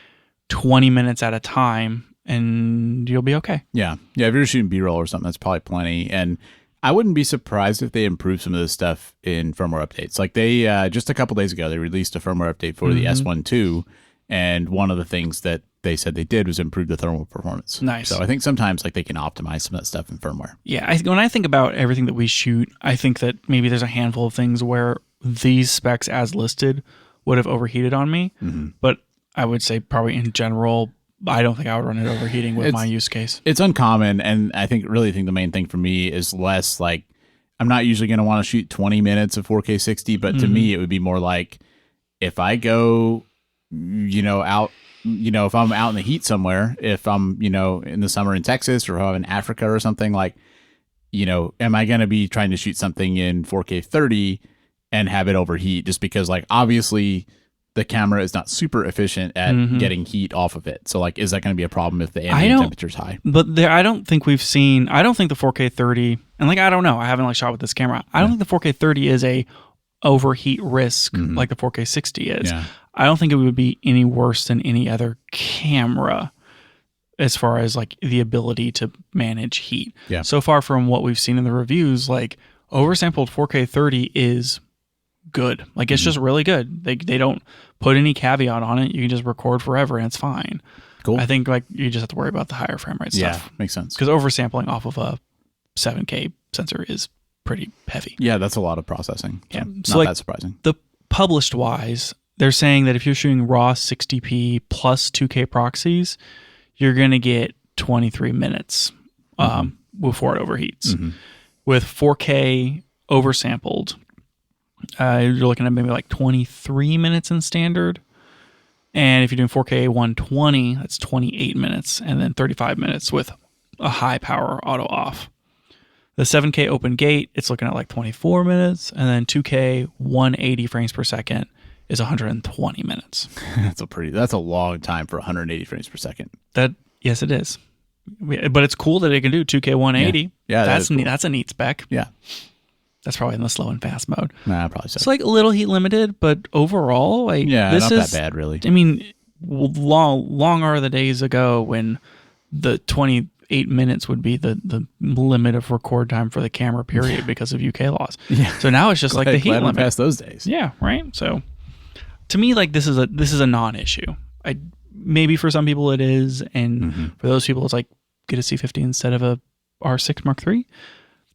20 minutes at a time and you'll be okay. Yeah. If you're shooting B-roll or something, that's probably plenty. And I wouldn't be surprised if they improve some of this stuff in firmware updates. Like they just a couple days ago, they released a firmware update for the S1 II, and one of the things that they said they did was improve the thermal performance. Nice. So I think sometimes like they can optimize some of that stuff in firmware. Yeah, when I think about everything that we shoot, I think that maybe there's a handful of things where these specs as listed would have overheated on me. But I would say probably in general, I don't think I would run it overheating with my use case. It's uncommon, and I think the main thing for me is less like I'm not usually going to want to shoot 20 minutes of 4K 60, but to me it would be more like if I go out, if I'm out in the heat somewhere, if I'm, in the summer in Texas or if I'm in Africa or something, like, am I going to be trying to shoot something in 4K 30 and have it overheat just because like, obviously the camera is not super efficient at getting heat off of it. So like, is that going to be a problem if the ambient temperature is high? But I don't think the 4K 30, and like, I don't know, I haven't like shot with this camera. I don't think the 4K 30 is a overheat risk like the 4K 60 is. Yeah. I don't think it would be any worse than any other camera as far as like the ability to manage heat. Yeah. So far from what we've seen in the reviews, like oversampled 4K 30 is good. Like it's just really good. They don't put any caveat on it. You can just record forever and it's fine. Cool. I think like you just have to worry about the higher frame rate stuff. Yeah, makes sense. Because oversampling off of a 7K sensor is pretty heavy. Yeah, that's a lot of processing. So yeah. So not like, that surprising. The published wise, they're saying that if you're shooting raw 60p plus 2K proxies, you're going to get 23 minutes before it overheats. With 4K oversampled, you're looking at maybe like 23 minutes in standard. And if you're doing 4K 120, that's 28 minutes, and then 35 minutes with a high power auto off. The 7K open gate, it's looking at like 24 minutes, and then 2K 180 frames per second is 120 minutes. That's a long time for 180 frames per second. Yes, it is. But it's cool that it can do 2K 180. Yeah, that's cool. That's a neat spec. Yeah. That's probably in the slow and fast mode. Nah, probably so. It's like a little heat limited, but overall, like this is not that bad, really. I mean, long are the days ago when the 8 minutes would be the limit of record time for the camera period because of UK laws. Yeah. So now it's just like the heat limit. Past those days. Yeah, right. So to me, like this is a non-issue. Maybe for some people it is, and for those people it's like get a C50 instead of a R6 Mark III.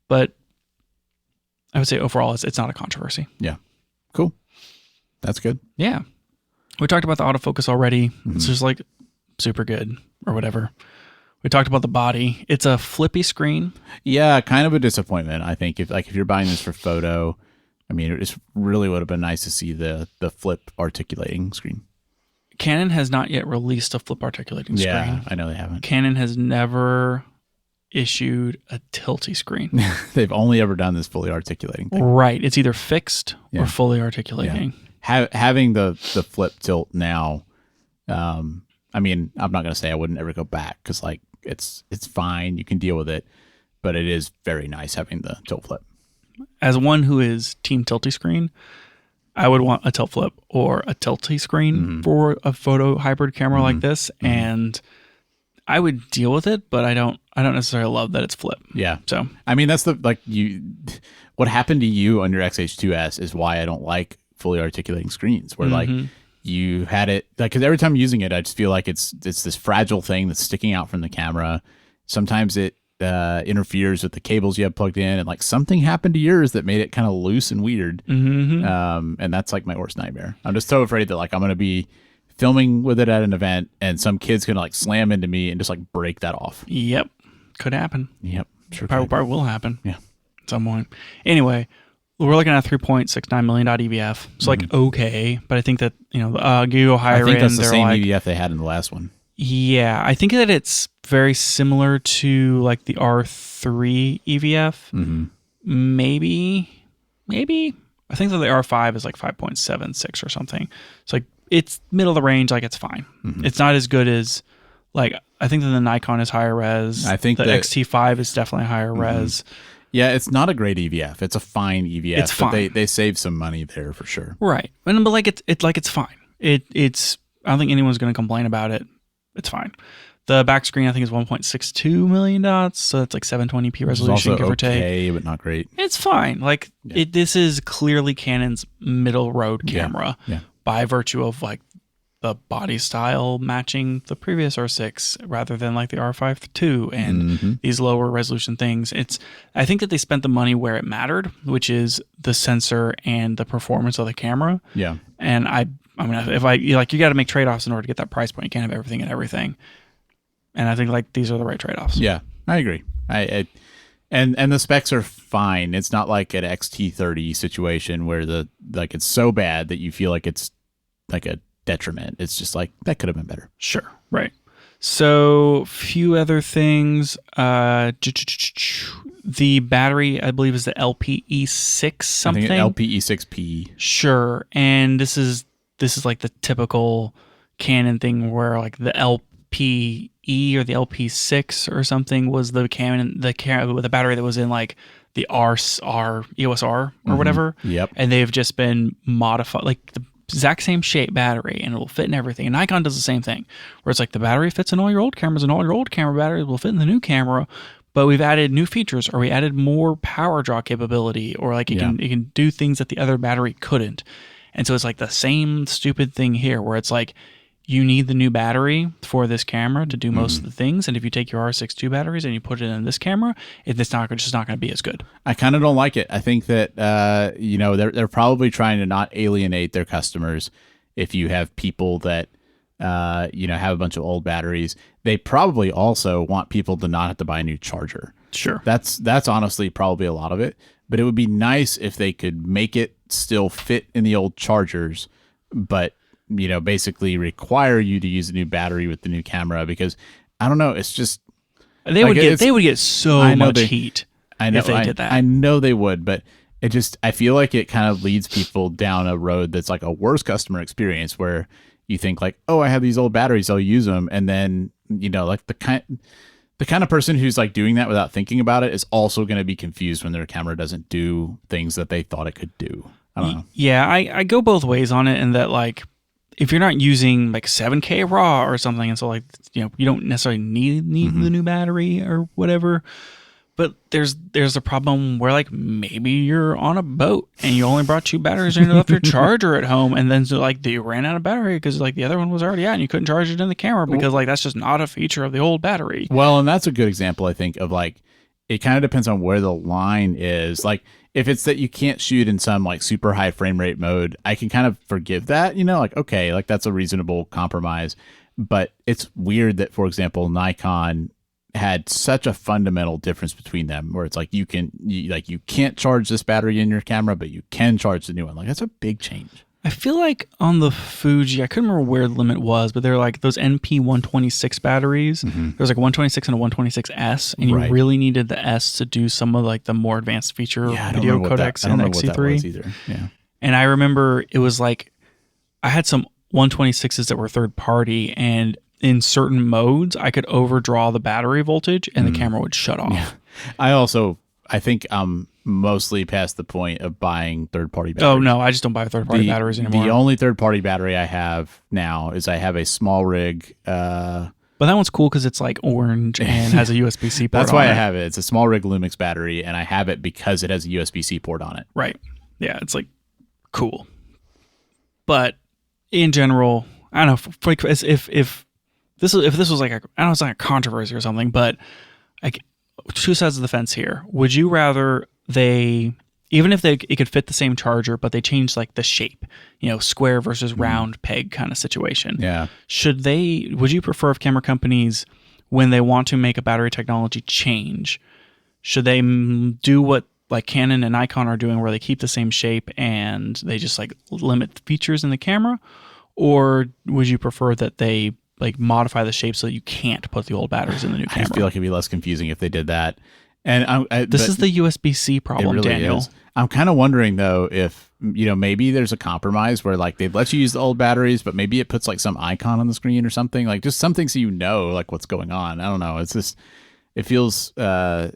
But I would say overall it's not a controversy. Yeah. Cool. That's good. Yeah. We talked about the autofocus already. It's just like super good or whatever. We talked about the body. It's a flippy screen. Yeah, kind of a disappointment. I think if you're buying this for photo, I mean, it just really would have been nice to see the flip articulating screen. Canon has not yet released a flip articulating screen. Yeah, I know they haven't. Canon has never issued a tilty screen. They've only ever done this fully articulating thing. Right. It's either fixed or fully articulating. Yeah. Having the flip tilt now, I mean, I'm not going to say I wouldn't ever go back because like it's fine. You can deal with it, but it is very nice having the tilt flip. As one who is team tilty screen, I would want a tilt flip or a tilty screen for a photo hybrid camera like this, and I would deal with it, but I don't necessarily love that it's flip. Yeah. So I mean, that's what happened to you on your XH2S is why I don't like fully articulating screens. Where like you had it like because every time I'm using it, I just feel like it's this fragile thing that's sticking out from the camera. Sometimes it interferes with the cables you have plugged in, and like something happened to yours that made it kind of loose and weird. And that's like my worst nightmare. I'm just so afraid that like I'm gonna be filming with it at an event and some kid's gonna like slam into me and just like break that off. Yep, could happen. Yep, sure. Probably will happen. Yeah, at some point. Anyway, we're looking at a 3.69 million dot EVF. It's like okay, but I think that you go higher. I think that's in, the same like, EVF they had in the last one. Yeah, I think that it's very similar to like the R3 EVF. Maybe. I think that the R5 is like 5.76 or something. It's like it's middle of the range, like it's fine. It's not as good as like I think that the Nikon is higher res. I think the that, XT5 is definitely higher res. Yeah, it's not a great EVF. It's a fine EVF. It's fine. But they save some money there for sure. Right. But like it's fine. It's I don't think anyone's going to complain about it. It's fine. The back screen I think is 1.62 million dots, so that's like 720p resolution, give or take. Okay, but not great. It's fine. Like this is clearly Canon's middle road camera by virtue of like the body style matching the previous R6 rather than like the R5 II and these lower resolution things. I think that they spent the money where it mattered, which is the sensor and the performance of the camera. Yeah. And I mean, if you got to make trade-offs in order to get that price point. You can't have everything and everything. And I think like these are the right trade-offs. Yeah, I agree. And the specs are fine. It's not like an XT30 situation where it's so bad that you feel like it's like a detriment. It's just like that could have been better. Sure. Right. So few other things. The battery, I believe, is the LPE6 something. I think LPE6P. Sure. And this is like the typical Canon thing where like the LPE or the LP6 or something was the Canon with the battery that was in like the EOS R or whatever. Yep. And they've just been modified, like the exact same shape battery, and it will fit in everything. And Nikon does the same thing, where it's like the battery fits in all your old cameras, and all your old camera batteries will fit in the new camera. But we've added new features, or we added more power draw capability, or like it can do things that the other battery couldn't. And so it's like the same stupid thing here, where it's like you need the new battery for this camera to do most of the things. And if you take your R6 II batteries and you put it in this camera, it's just not going to be as good. I kind of don't like it. I think that, they're probably trying to not alienate their customers. If you have people that, have a bunch of old batteries, they probably also want people to not have to buy a new charger. Sure. That's honestly probably a lot of it. But it would be nice if they could make it still fit in the old chargers, but basically require you to use a new battery with the new camera, because I don't know, it's just they would get so much heat if they did that. I know they would, but I feel like it kind of leads people down a road that's like a worse customer experience, where you think like, oh, I have these old batteries, I'll use them, and then like the kind of person who's like doing that without thinking about it is also going to be confused when their camera doesn't do things that they thought it could do. I don't know. Yeah, I go both ways on it, in that like if you're not using like 7K RAW or something, and so like, you know, you don't necessarily need the new battery or whatever. But there's a problem where like maybe you're on a boat and you only brought 2 batteries and you left your charger at home, and then so like you ran out of battery because like the other one was already out and you couldn't charge it in the camera because like that's just not a feature of the old battery. Well, and that's a good example, I think, of like it kind of depends on where the line is. Like if it's that you can't shoot in some like super high frame rate mode, I can kind of forgive that, you know, like okay, like that's a reasonable compromise. But it's weird that, for example, Nikon had such a fundamental difference between them, where it's like you can't charge this battery in your camera, but you can charge the new one. Like that's a big change. I feel like on the Fuji, I couldn't remember where the limit was, but they're like those NP 126 batteries. There was like 126 and a 126S, and you really needed the S to do some of like the more advanced feature video codecs in XC3. Yeah, and I remember it was like I had some 126s that were third party, and in certain modes, I could overdraw the battery voltage and the camera would shut off. Yeah. I think I'm mostly past the point of buying third-party batteries. Oh, no, I just don't buy third-party batteries anymore. The only third-party battery I have now is I have a small rig. But that one's cool because it's like orange and has a USB-C port That's why I have it. It's a small rig Lumix battery, and I have it because it has a USB-C port on it. Right. Yeah, it's like cool. But in general, I don't know, like if this was like I don't know, it's like a controversy or something, but like 2 sides of the fence here. Would you rather it could fit the same charger, but they changed like the shape, you know, square versus round peg kind of situation? Yeah. Would you prefer if camera companies, when they want to make a battery technology change, should they do what like Canon and Nikon are doing, where they keep the same shape and they just like limit features in the camera? Or would you prefer that they like modify the shape so that you can't put the old batteries in the new camera? I feel like it'd be less confusing if they did that. And this is the USB-C problem, really Daniel. Is. I'm kind of wondering though if, you know, maybe there's a compromise where like they'd let you use the old batteries, but maybe it puts like some icon on the screen or something, like just something so you know like what's going on. I don't know. It's just, it feels, I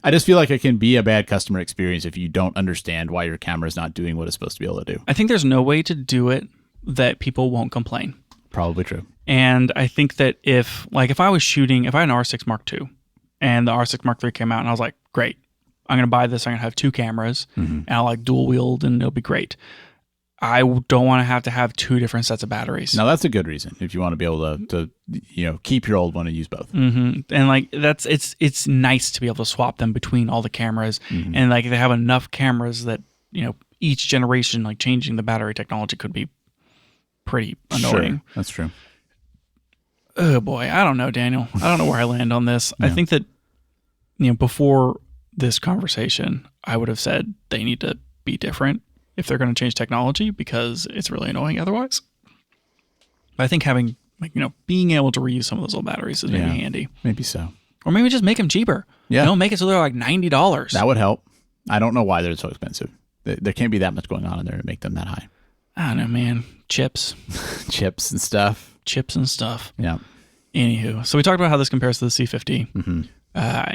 just feel like it can be a bad customer experience if you don't understand why your camera is not doing what it's supposed to be able to do. I think there's no way to do it that people won't complain. Probably true. And I think that if I had an R6 Mark II and the R6 Mark III came out and I was like, great, I'm going to buy this. I'm going to have 2 cameras and I'll like dual wield and it'll be great. I don't want to have 2 different sets of batteries. Now that's a good reason if you want to be able to you know, keep your old one and use both. And like it's nice to be able to swap them between all the cameras and like they have enough cameras that, you know, each generation, like changing the battery technology could be pretty annoying. Sure, that's true. Oh boy, I don't know, Daniel. I don't know where I land on this. Yeah. I think that, you know, before this conversation, I would have said they need to be different if they're going to change technology because it's really annoying otherwise. But I think having, like, you know, being able to reuse some of those old batteries is maybe handy. Maybe so. Or maybe just make them cheaper. Yeah. You know, make it so they're like $90. That would help. I don't know why they're so expensive. There can't be that much going on in there to make them that high. I don't know, man. Chips. Chips and stuff. Yeah. Anywho, so we talked about how this compares to the C50.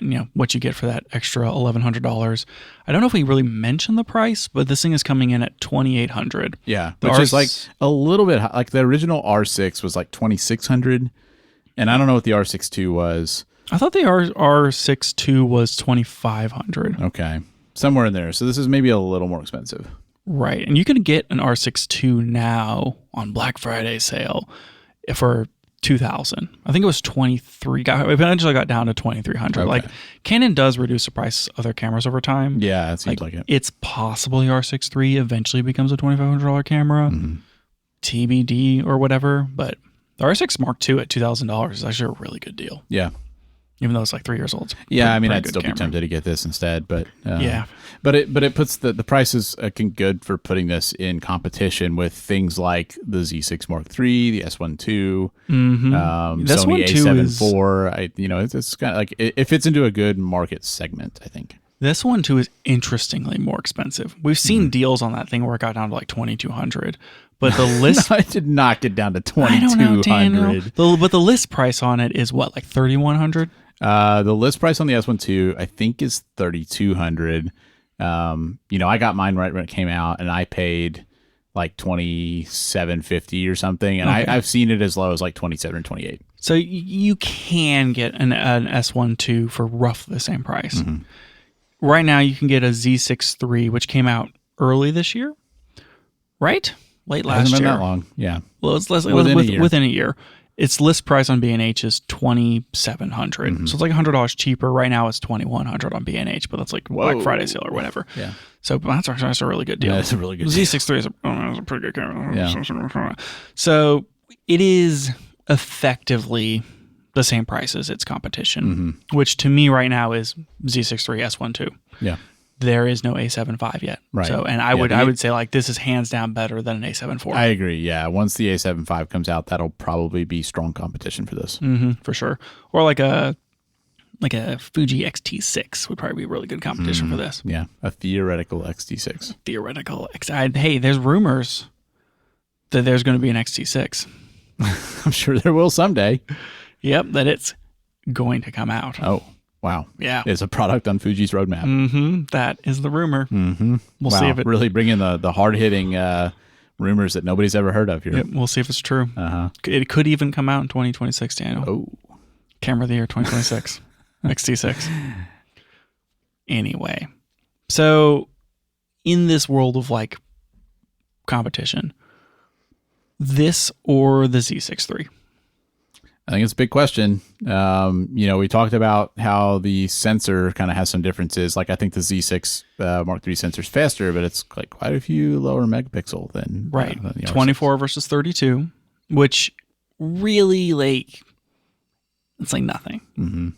You know, what you get for that extra $1,100. I don't know if we really mentioned the price, but this thing is coming in at $2,800. Yeah, which is like a little bit high. Like the original R6 was like $2,600, and I don't know what the R6 II was. I thought the R6 II was $2,500. Okay, somewhere in there. So this is maybe a little more expensive. Right, and you can get an R6 II now on Black Friday sale for $2,000. I think it was $2,300. Eventually got down to $2,300. Okay. Like Canon does reduce the price of their cameras over time. Yeah, it seems like it. It's possible the R6 III eventually becomes a $2,500 camera, TBD or whatever. But the R6 Mark II at $2,000 is actually a really good deal. Yeah. Even though it's like 3 years old. Yeah, I mean, I'd still be tempted to get this instead, but but it puts the prices good for putting this in competition with things like the Z6 Mark III, the S1 II, Sony A7 IV. It's kind of like it fits into a good market segment, I think. This one too is interestingly more expensive. We've seen deals on that thing where it got down to like $2,200. But the list... No, it did not get down to $2,200. But the list price on it is what, like $3,100? The list price on the S1 II, I think, is $3,200. I got mine right when it came out, and I paid like 2750 or something, and I've seen it as low as like 27 or 28. So you can get an S1 II for roughly the same price. Right now, you can get a Z6 III, which came out early this year, right? Late last Hasn't year. been that long, yeah. Well, it's within a year. Its list price on B&H is $2,700, so it's like $100 cheaper. Right now, it's $2,100 on B&H, but that's like Black Friday sale or whatever. Yeah. So that's a really good deal. Yeah, that's a really good Z6 III is a pretty good camera. Yeah. So it is effectively the same price as its competition, which to me right now is Z6 III S1 II. Yeah. There is no A7 IV yet. Right. So, and I would say like this is hands down better than an A7 IV. I agree. Yeah. Once the A7 V comes out, that'll probably be strong competition for this. For sure. Or like a Fuji X-T6 would probably be a really good competition for this. Yeah. A theoretical X-T6. Hey, there's rumors that there's going to be an X-T6. I'm sure there will someday. Yep, that it's going to come out. Oh, wow. Yeah. It's a product on Fuji's roadmap. That is the rumor. We'll see if it really bring in the hard-hitting rumors that nobody's ever heard of here. Yep, we'll see if it's true. It could even come out in 2026, Daniel. Oh. Camera of the year 2026. XT6. Anyway. So in this world of like competition, this or the Z6 III? I think it's a big question. We talked about how the sensor kind of has some differences. Like I think the Z6 Mark III sensor is faster, but it's like quite a few lower megapixel than than the R6. 24 versus 32, which really like it's like nothing.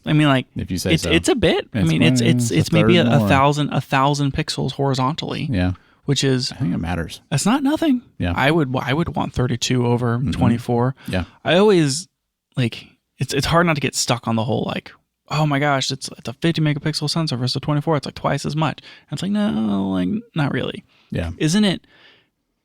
I mean, like if you say so, it's a bit. It's maybe a thousand pixels horizontally. Yeah. Which is, I think it matters. That's not nothing. Yeah. I would want 32 over 24. Yeah. I always like it's hard not to get stuck on the whole like, oh my gosh, it's a 50 megapixel sensor versus a 24. It's like twice as much. And it's like, no, like not really. Yeah. Isn't it?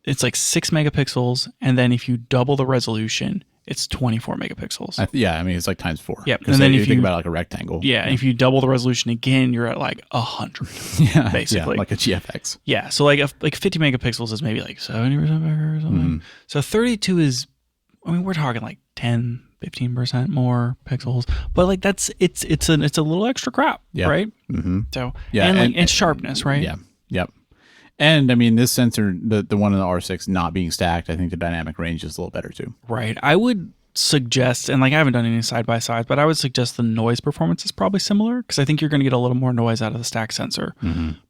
It's like 6 megapixels, and then if you double the resolution, it's 24 megapixels. It's like times 4. Yep. And then if you think about it like a rectangle. Yeah. If you double the resolution again, you're at like 100. Yeah. Basically. Yeah, like a GFX. Yeah. So like 50 megapixels is maybe like 70% better or something. So 32 is, we're talking like 10, 15% more pixels, but like it's a little extra crap, right? So and sharpness, right? Yeah. Yep. And I mean, this sensor, the one in the R6 not being stacked, I think the dynamic range is a little better too. Right. I would suggest, and like I haven't done any side by side, but I would suggest the noise performance is probably similar because I think you're going to get a little more noise out of the stacked sensor,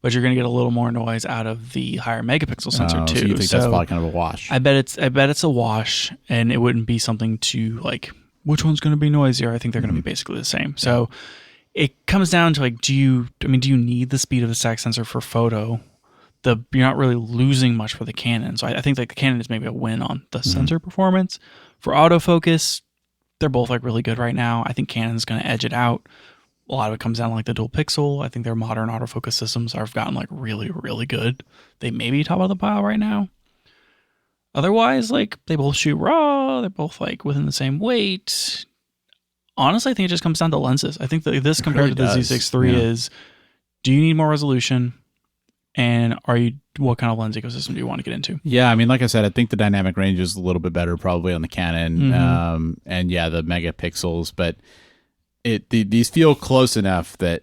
but you're going to get a little more noise out of the higher megapixel sensor too. So you think that's probably kind of a wash? I bet it's a wash, and it wouldn't be something to like which one's going to be noisier. I think they're going to be basically the same. So it comes down to like, do you need the speed of the stacked sensor for photo? You're not really losing much for the Canon. So I think like the Canon is maybe a win on the sensor performance. For autofocus, they're both like really good right now. I think Canon's going to edge it out. A lot of it comes down to like the dual pixel. I think their modern autofocus systems have gotten like really, really good. They may be top of the pile right now. Otherwise, like they both shoot raw. They're both like within the same weight. Honestly, I think it just comes down to lenses. I think that this compared to the Z6 III is, do you need more resolution? And what kind of lens ecosystem do you want to get into? Yeah, I mean, like I said, I think the dynamic range is a little bit better probably on the Canon. And yeah, the megapixels, but these feel close enough that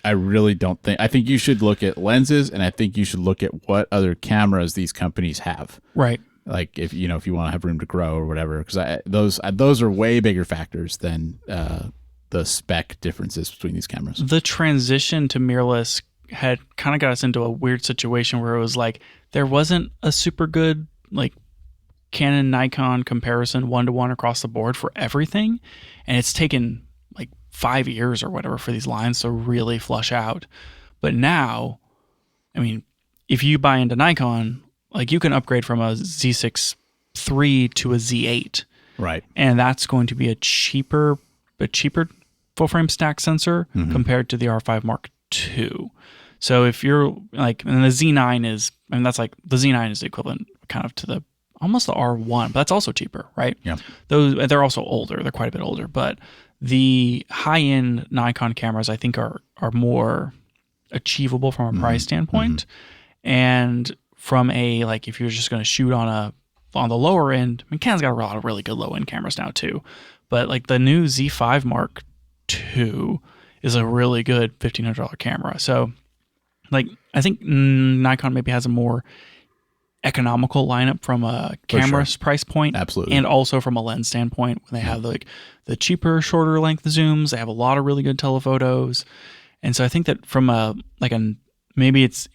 I really don't think. I think you should look at lenses, and I think you should look at what other cameras these companies have. Right. Like if you want to have room to grow or whatever, because those are way bigger factors than the spec differences between these cameras. The transition to mirrorless had kind of got us into a weird situation where it was like there wasn't a super good like Canon Nikon comparison 1-to-1 across the board for everything, and it's taken like 5 years or whatever for these lines to really flush out. But now, I mean, if you buy into Nikon, like you can upgrade from a Z6 III to a Z8, right? And that's going to be a cheaper full frame stack sensor compared to the R5 Mark II. So if you're like, and the Z9 is, that's like the Z9 is the equivalent kind of to almost the R1, but that's also cheaper, right? Yeah. They're also older. They're quite a bit older, but the high-end Nikon cameras I think are more achievable from a price standpoint. And from a, like, if you're just going to shoot on the lower end, I mean, Canon's got a lot of really good low end cameras now too, but like the new Z5 Mark II is a really good $1,500 camera. So like, I think Nikon maybe has a more economical lineup from a camera's price point. Absolutely. And also from a lens standpoint, when they have like the cheaper, shorter length zooms, they have a lot of really good telephotos. And so I think that from maybe it's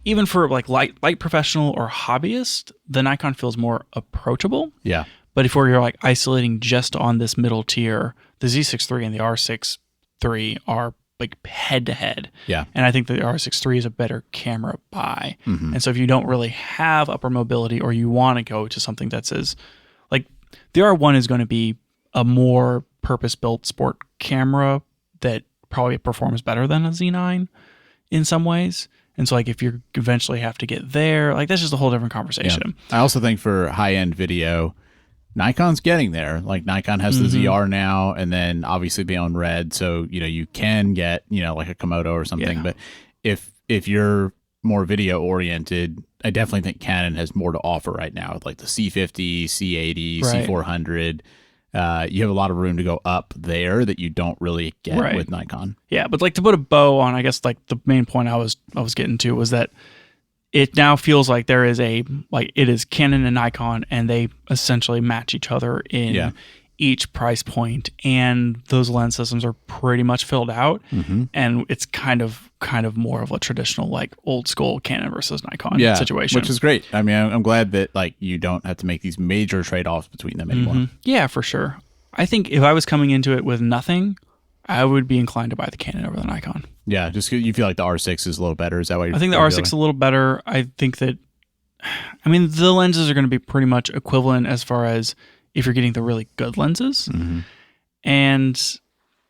even for like light professional or hobbyist, the Nikon feels more approachable. Yeah. But if you're like isolating just on this middle tier, the Z6 III and the R6 III are like head to head. Yeah. And I think the R6 III is a better camera buy. And so if you don't really have upper mobility, or you want to go to something that says, like, the R1 is going to be a more purpose-built sport camera that probably performs better than a Z9 in some ways. And so like if you eventually have to get there, like that's just a whole different conversation. Yeah. I also think for high-end video, Nikon's getting there. Like Nikon has the ZR now, and then obviously beyond red. So, you can get, like a Komodo or something. Yeah. But if you're more video oriented, I definitely think Canon has more to offer right now with like the C50, C80, Right. C400. You have a lot of room to go up there that you don't really get Right. with Nikon. Yeah, but like to put a bow on, I guess like the main point I was getting to was that it now feels like there is it is Canon and Nikon, and they essentially match each other in each price point, and those lens systems are pretty much filled out, and it's kind of more of a traditional like old school Canon versus Nikon situation, which is great. I mean, I'm glad that like you don't have to make these major trade-offs between them anymore. Yeah, for sure. I think if I was coming into it with nothing, I would be inclined to buy the Canon over the Nikon. Yeah, just 'cause you feel like the R6 is a little better. Is that why you're I think the R6 is a little better. I think that, I mean, the lenses are going to be pretty much equivalent as far as if you're getting the really good lenses. And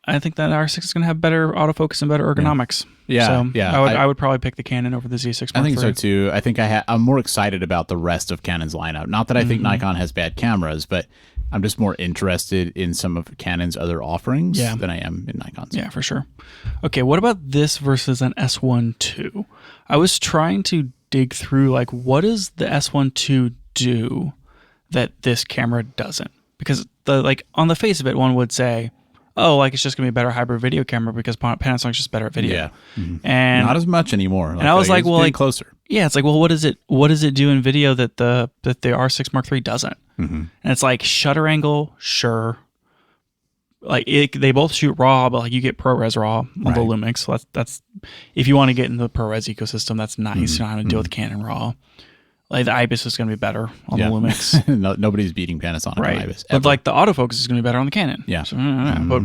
I think that R6 is going to have better autofocus and better ergonomics. Yeah, so I would probably pick the Canon over the Z6 Mark I think III. so too. I think I'm more excited about the rest of Canon's lineup. Not that I think Nikon has bad cameras, but I'm just more interested in some of Canon's other offerings than I am in Nikon's. Yeah, for sure. Okay, what about this versus an S1 II? I was trying to dig through, like, what does the S1 II do that this camera doesn't? Because on the face of it, one would say, oh, like it's just gonna be a better hybrid video camera because Panasonic's just better at video. Yeah, and not as much anymore. And I was like, well, like closer. Yeah, it's like, well, what does it do in video that the R6 Mark III doesn't? And it's like shutter angle, sure. Like they both shoot RAW, but like you get ProRes RAW on the Lumix. So that's if you want to get in the ProRes ecosystem, that's nice. You're not having to deal with Canon RAW. Like the IBIS is going to be better on the Lumix. Nobody's beating Panasonic on IBIS. But like the autofocus is going to be better on the Canon. Yeah. So, but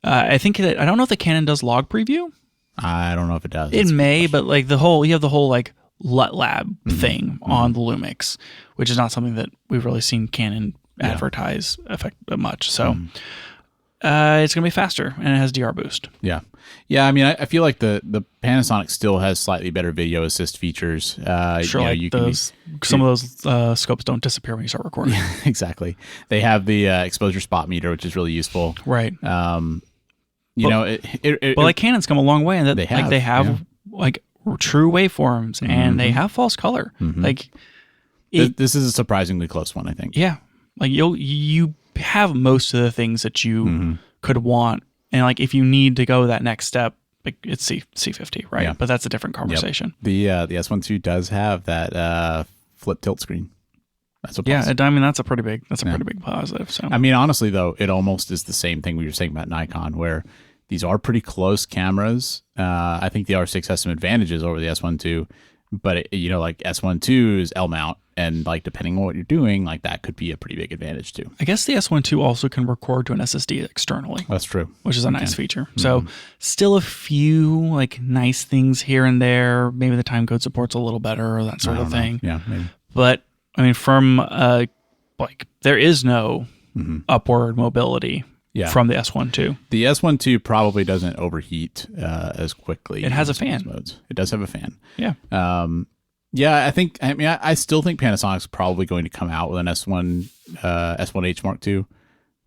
I think I don't know if the Canon does log preview. I don't know if it does. It may, but like you have the whole like LUT lab thing on the Lumix, which is not something that we've really seen Canon advertise much. So it's going to be faster, and it has DR boost. Yeah. I mean, I feel like the Panasonic still has slightly better video assist features. Sure, like some of those scopes don't disappear when you start recording. Yeah, exactly. They have the exposure spot meter, which is really useful. Right. But like Canon's come a long way in that they have like true waveforms and they have false color. Like this is a surprisingly close one, I think. Yeah. Like you have most of the things that you could want, and like if you need to go that next step, like it's C50, right? Yeah. But that's a different conversation. Yep. The S1 II does have that flip tilt screen. That's a positive. I mean that's a pretty big positive. So I mean, honestly though, it almost is the same thing we were saying about Nikon, where these are pretty close cameras. I think the R6 has some advantages over the S1 II, but like S1 II is L mount. And like depending on what you're doing, like that could be a pretty big advantage too. I guess the S1 II also can record to an SSD externally. That's true. Which is a nice feature. So still a few like nice things here and there. Maybe the timecode support's a little better or that sort of thing. Yeah, maybe. But I mean, from like there is no upward mobility from the S1 II. The S1 II probably doesn't overheat as quickly. It has a fan. Modes. It does have a fan. Yeah. Yeah, I still think Panasonic's probably going to come out with an S1H Mark II.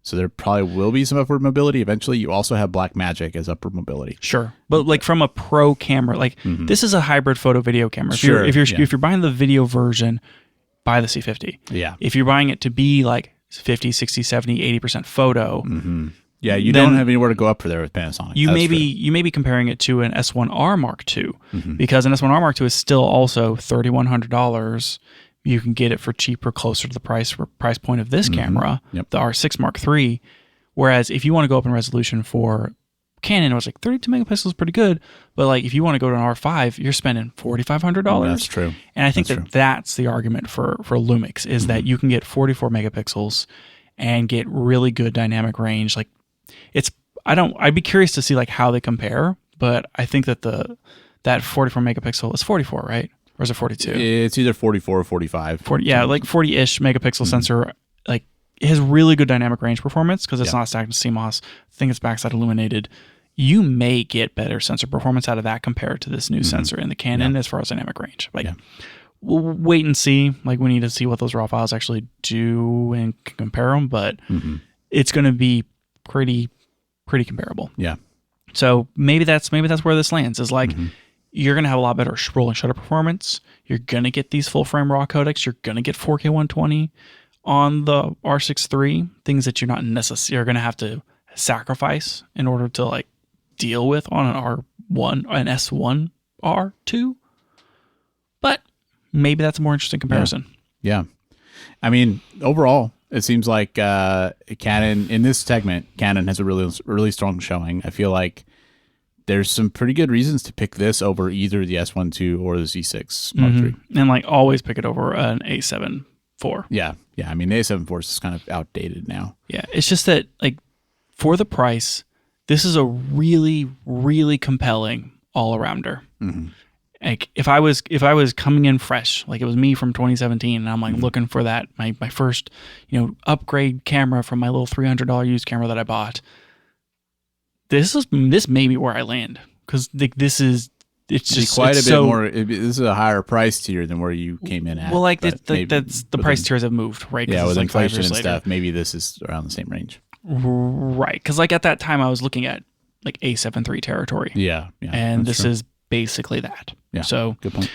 So there probably will be some upward mobility. Eventually, you also have Blackmagic as upward mobility. Sure. But like from a pro camera, like this is a hybrid photo video camera. If you're buying the video version, buy the C50. Yeah. If you're buying it to be like 50, 60, 70, 80% photo, yeah, you don't have anywhere to go up for there with Panasonic. You may be comparing it to an S1R Mark II because an S1R Mark II is still also $3,100. You can get it for cheaper, closer to the price point of this camera, the R6 Mark III. Whereas if you want to go up in resolution for Canon, it was like 32 megapixels is pretty good, but like if you want to go to an R5, you're spending $4,500. That's true. And I think that's the argument for Lumix is that you can get 44 megapixels and get really good dynamic range. Like I'd be curious to see like how they compare, but I think that that 44 megapixel is 44, right? Or is it 42? It's either 44 or 45. 40, yeah, like 40-ish megapixel sensor. Like it has really good dynamic range performance because it's not stacked with CMOS. I think it's backside illuminated. You may get better sensor performance out of that compared to this new sensor in the Canon as far as dynamic range. Like we'll wait and see. Like we need to see what those raw files actually do and compare them, but it's going to be pretty comparable. Yeah. So maybe that's where this lands is like you're going to have a lot better roll and shutter performance. You're going to get these full frame raw codecs. You're going to get 4K 120 on the R6 III, things that you're not necessarily going to have to sacrifice in order to like deal with on an S1 R2. But maybe that's a more interesting comparison. Yeah. I mean, overall, it seems like Canon, in this segment, Canon has a really strong showing. I feel like there's some pretty good reasons to pick this over either the S1 II or the Z6 Mark III. And like always pick it over an A7 IV. Yeah. I mean, the A7 IV is kind of outdated now. Yeah. It's just that like for the price, this is a really, really compelling all-arounder. Like if I was coming in fresh, like it was me from 2017, and I'm like looking for that my first upgrade camera from my little $300 used camera that I bought. This may be where I land because this is quite a bit more. This is a higher price tier than where you came in at. Well, like that's the price tiers have moved, right? Yeah, with like inflation and stuff, maybe this is around the same range. Right, because like at that time I was looking at like A7 III territory. Yeah, and this is basically that. Yeah, so good point.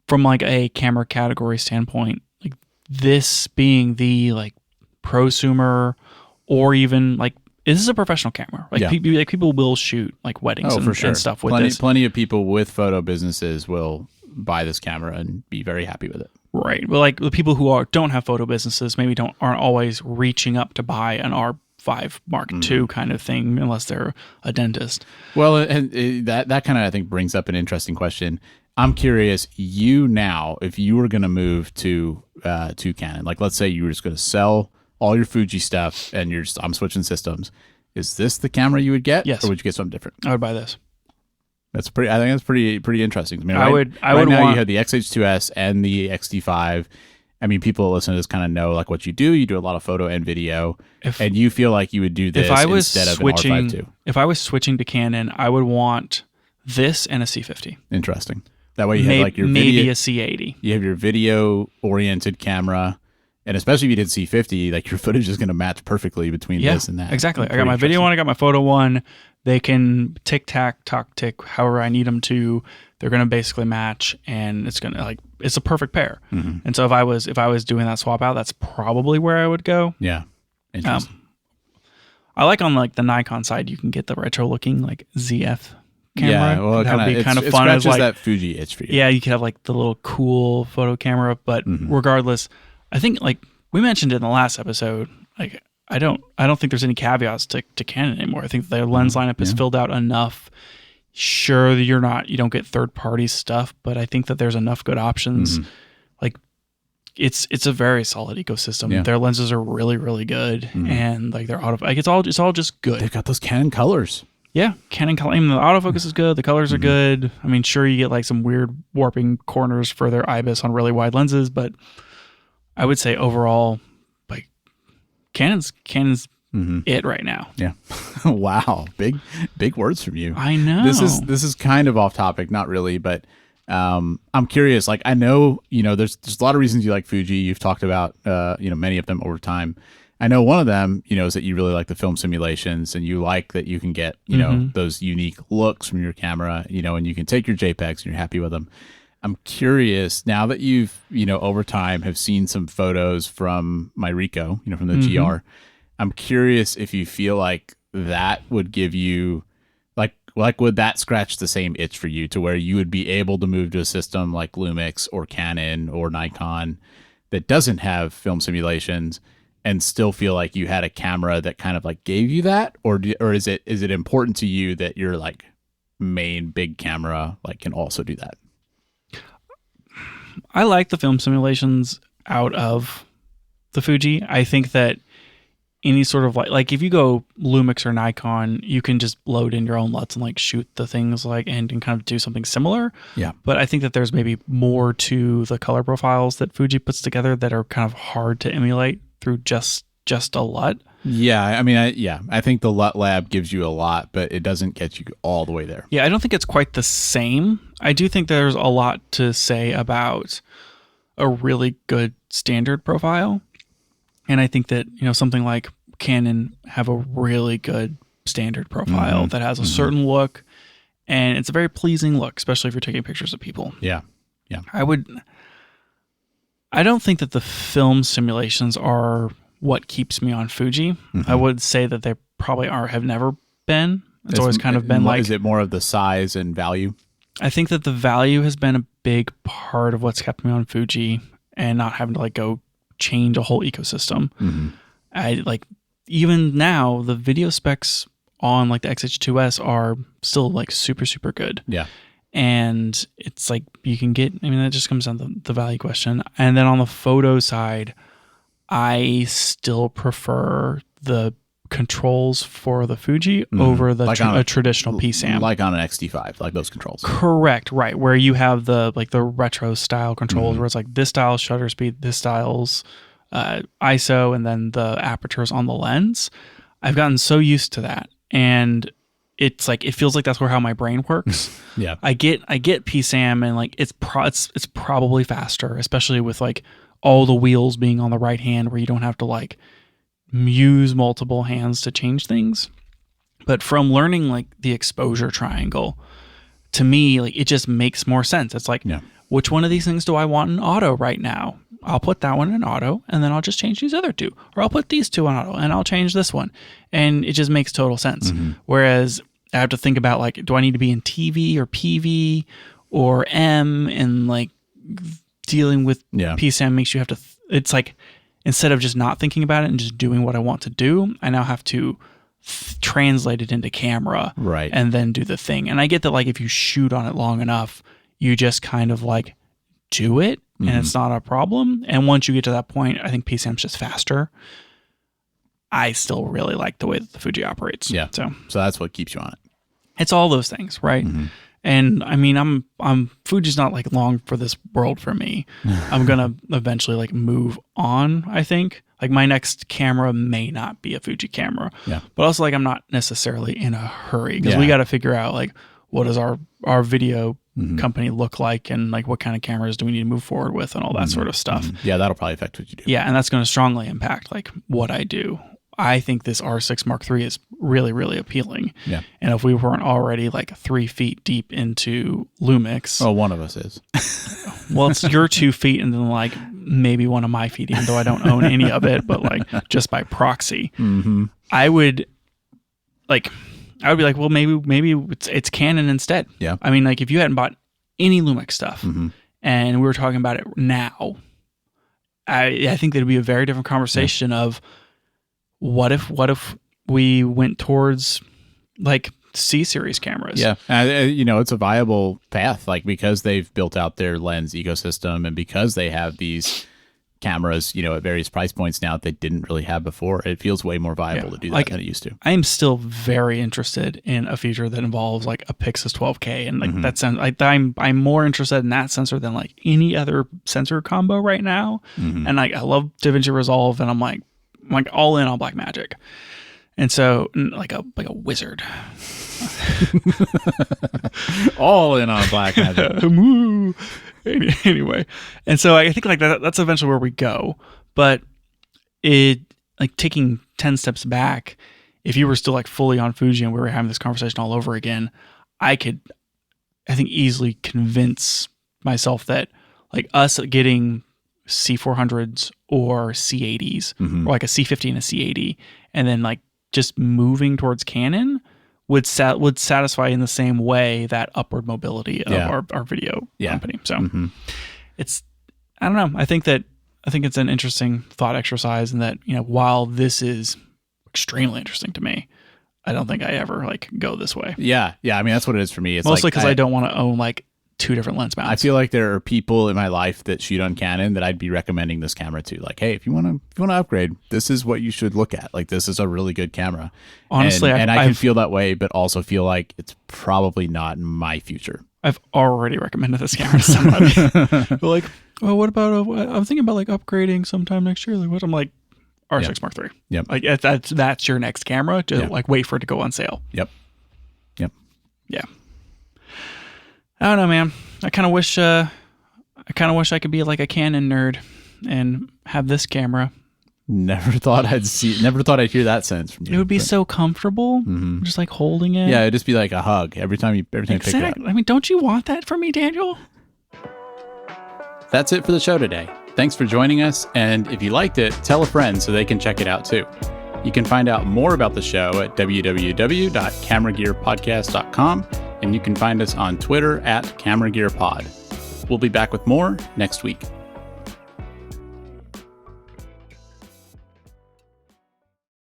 From like a camera category standpoint, like this being the like prosumer or even like this is a professional camera. Like people will shoot like weddings and stuff with this. Plenty of people with photo businesses will buy this camera and be very happy with it. Right. But like the people who don't have photo businesses maybe aren't always reaching up to buy an R5 Mark II kind of thing unless they're a dentist. Well, and that kind of I think brings up an interesting question. I'm curious, if you were going to move to Canon, like let's say you were just going to sell all your Fuji stuff and I'm switching systems. Is this the camera you would get? Yes. Or would you get something different? I would buy this. I think that's pretty interesting. I mean, you have the XH2S and the XT5. I mean, people who listen to this kind of know like what you do. You do a lot of photo and video, and you feel like you would do this instead of an R5 II. If I was switching to Canon, I would want this and a C50. Interesting. That way you have like your maybe video, a C80. You have your video-oriented camera, and especially if you did C50, like your footage is going to match perfectly between this and that. Exactly. I got my video one, I got my photo one. They can tick-tack, talk-tick, however I need them to. They're going to basically match, and it's going to it's a perfect pair. And so if I was doing that swap out, that's probably where I would go. Yeah. Interesting. I like on like the Nikon side, you can get the retro-looking like ZF camera. Yeah, well, that would be kind of it fun. Scratches like, that Fuji itch for you. Yeah, you could have like the little cool photo camera, but regardless, I think like we mentioned in the last episode, like I don't think there's any caveats to Canon anymore. I think their lens lineup is filled out enough. Sure, you don't get third party stuff, but I think that there's enough good options. Like it's a very solid ecosystem. Yeah. Their lenses are really, really good, and like they're it's all just good. They've got those Canon colors. Yeah, Canon color. I mean, the autofocus is good. The colors are good. I mean, sure, you get like some weird warping corners for their IBIS on really wide lenses, but I would say overall, like Canon's it right now. Yeah. Wow. Big words from you. I know. This is kind of off topic, not really, but I'm curious. Like I know, there's a lot of reasons you like Fuji. You've talked about many of them over time. I know one of them, is that you really like the film simulations and you like that you can get, those unique looks from your camera, and you can take your JPEGs and you're happy with them. I'm curious now that you've, over time have seen some photos from my Ricoh, from the GR. I'm curious if you feel like that would give you would that scratch the same itch for you to where you would be able to move to a system like Lumix or Canon or Nikon that doesn't have film simulations and still feel like you had a camera that kind of like gave you that, or is it important to you that your like main big camera like can also do that? I like the film simulations out of the Fuji. I think that any sort of like if you go Lumix or Nikon, you can just load in your own LUTs and like shoot the things and kind of do something similar. Yeah. But I think that there's maybe more to the color profiles that Fuji puts together that are kind of hard to emulate through just a LUT. Yeah, I mean, I think the LUT Lab gives you a lot, but it doesn't get you all the way there. Yeah, I don't think it's quite the same. I do think there's a lot to say about a really good standard profile. And I think that, something like Canon have a really good standard profile that has a certain look, and it's a very pleasing look, especially if you're taking pictures of people. Yeah. Yeah. I don't think that the film simulations are what keeps me on Fuji. I would say that they probably have never been. It's always kind of been like... Is it more of the size and value? I think that the value has been a big part of what's kept me on Fuji and not having to like go change a whole ecosystem. I like, even now the video specs on like the X-H2S are still like super, super good. Yeah. And it's like you can get, I mean, that just comes down to the value question. And then on the photo side, I still prefer the controls for the Fuji over the a traditional PSAM. Like on an XT5, like those controls. Correct, right. Where you have the retro style controls where it's like this style's shutter speed, this style's ISO, and then the apertures on the lens. I've gotten so used to that. And it's like, it feels like that's how my brain works. Yeah. I get PSAM and like it's probably faster, especially with like all the wheels being on the right hand where you don't have to like use multiple hands to change things. But from learning like the exposure triangle, to me, like it just makes more sense. It's like, which one of these things do I want in auto right now? I'll put that one in auto and then I'll just change these other two. Or I'll put these two in auto and I'll change this one. And it just makes total sense. Whereas I have to think about like, do I need to be in TV or PV or M, and like dealing with PSAM makes you have to, it's like, instead of just not thinking about it and just doing what I want to do, I now have to translate it into camera, right, and then do the thing. And I get that like if you shoot on it long enough, you just kind of like do it and it's not a problem. And once you get to that point, I think PSAM's just faster. I still really like the way that the Fuji operates. Yeah. So that's what keeps you on it. It's all those things, right? And I mean, I'm Fuji's not like long for this world for me. I'm gonna eventually like move on. I think like my next camera may not be a Fuji camera, but also like I'm not necessarily in a hurry because we got to figure out like what does our video company look like and like what kind of cameras do we need to move forward with and all that sort of stuff. Yeah, that'll probably affect what you do. Yeah, and that's going to strongly impact like what I do. I think this R6 Mark III is really, really appealing. Yeah. And if we weren't already like 3 feet deep into Lumix. Oh, one of us is. Well, it's your 2 feet and then like maybe one of my feet, even though I don't own any of it, but like just by proxy. I would be like, well, maybe it's Canon instead. Yeah. I mean, like if you hadn't bought any Lumix stuff and we were talking about it now, I think there'd be a very different conversation of what if we went towards like C-series cameras? Yeah. It's a viable path, like because they've built out their lens ecosystem and because they have these cameras, at various price points now that they didn't really have before. It feels way more viable to do that than it used to. I am still very interested in a feature that involves like a Pixis 12K, and like that sounds like I'm more interested in that sensor than like any other sensor combo right now. And like I love DaVinci Resolve, and I'm like all in on Blackmagic, and so like a wizard. All in on Blackmagic. Anyway, and so I think like that's eventually where we go, but it like taking 10 steps back, if you were still like fully on Fuji and we were having this conversation all over again, I think easily convince myself that like us getting C400s or C80s or like a C50 and a C80, and then like just moving towards Canon would satisfy in the same way that upward mobility of our video company. So it's, I don't know. I think it's an interesting thought exercise, and that, you know, while this is extremely interesting to me, I don't think I ever like go this way. Yeah. I mean, that's what it is for me. It's mostly because I don't want to own like 2 different lens mounts. I feel like there are people in my life that shoot on Canon that I'd be recommending this camera to. Like, hey, if you want to upgrade, this is what you should look at. Like, this is a really good camera. Honestly, and I can feel that way, but also feel like it's probably not my future. I've already recommended this camera to somebody. They're like, well, what about? I'm thinking about like upgrading sometime next year. Like, what? I'm like, R6 Mark III. Yep. Like that's your next camera. Just like wait for it to go on sale. Yep. Yeah. I don't know, man. I kind of wish I could be like a Canon nerd and have this camera. Never thought I'd hear that sentence from you. It would be so comfortable, just like holding it. Yeah, it'd just be like a hug every time you pick it up. I mean, don't you want that from me, Daniel? That's it for the show today. Thanks for joining us, and if you liked it, tell a friend so they can check it out too. You can find out more about the show at www.cameragearpodcast.com, and you can find us on Twitter @CameraGearPod. We'll be back with more next week.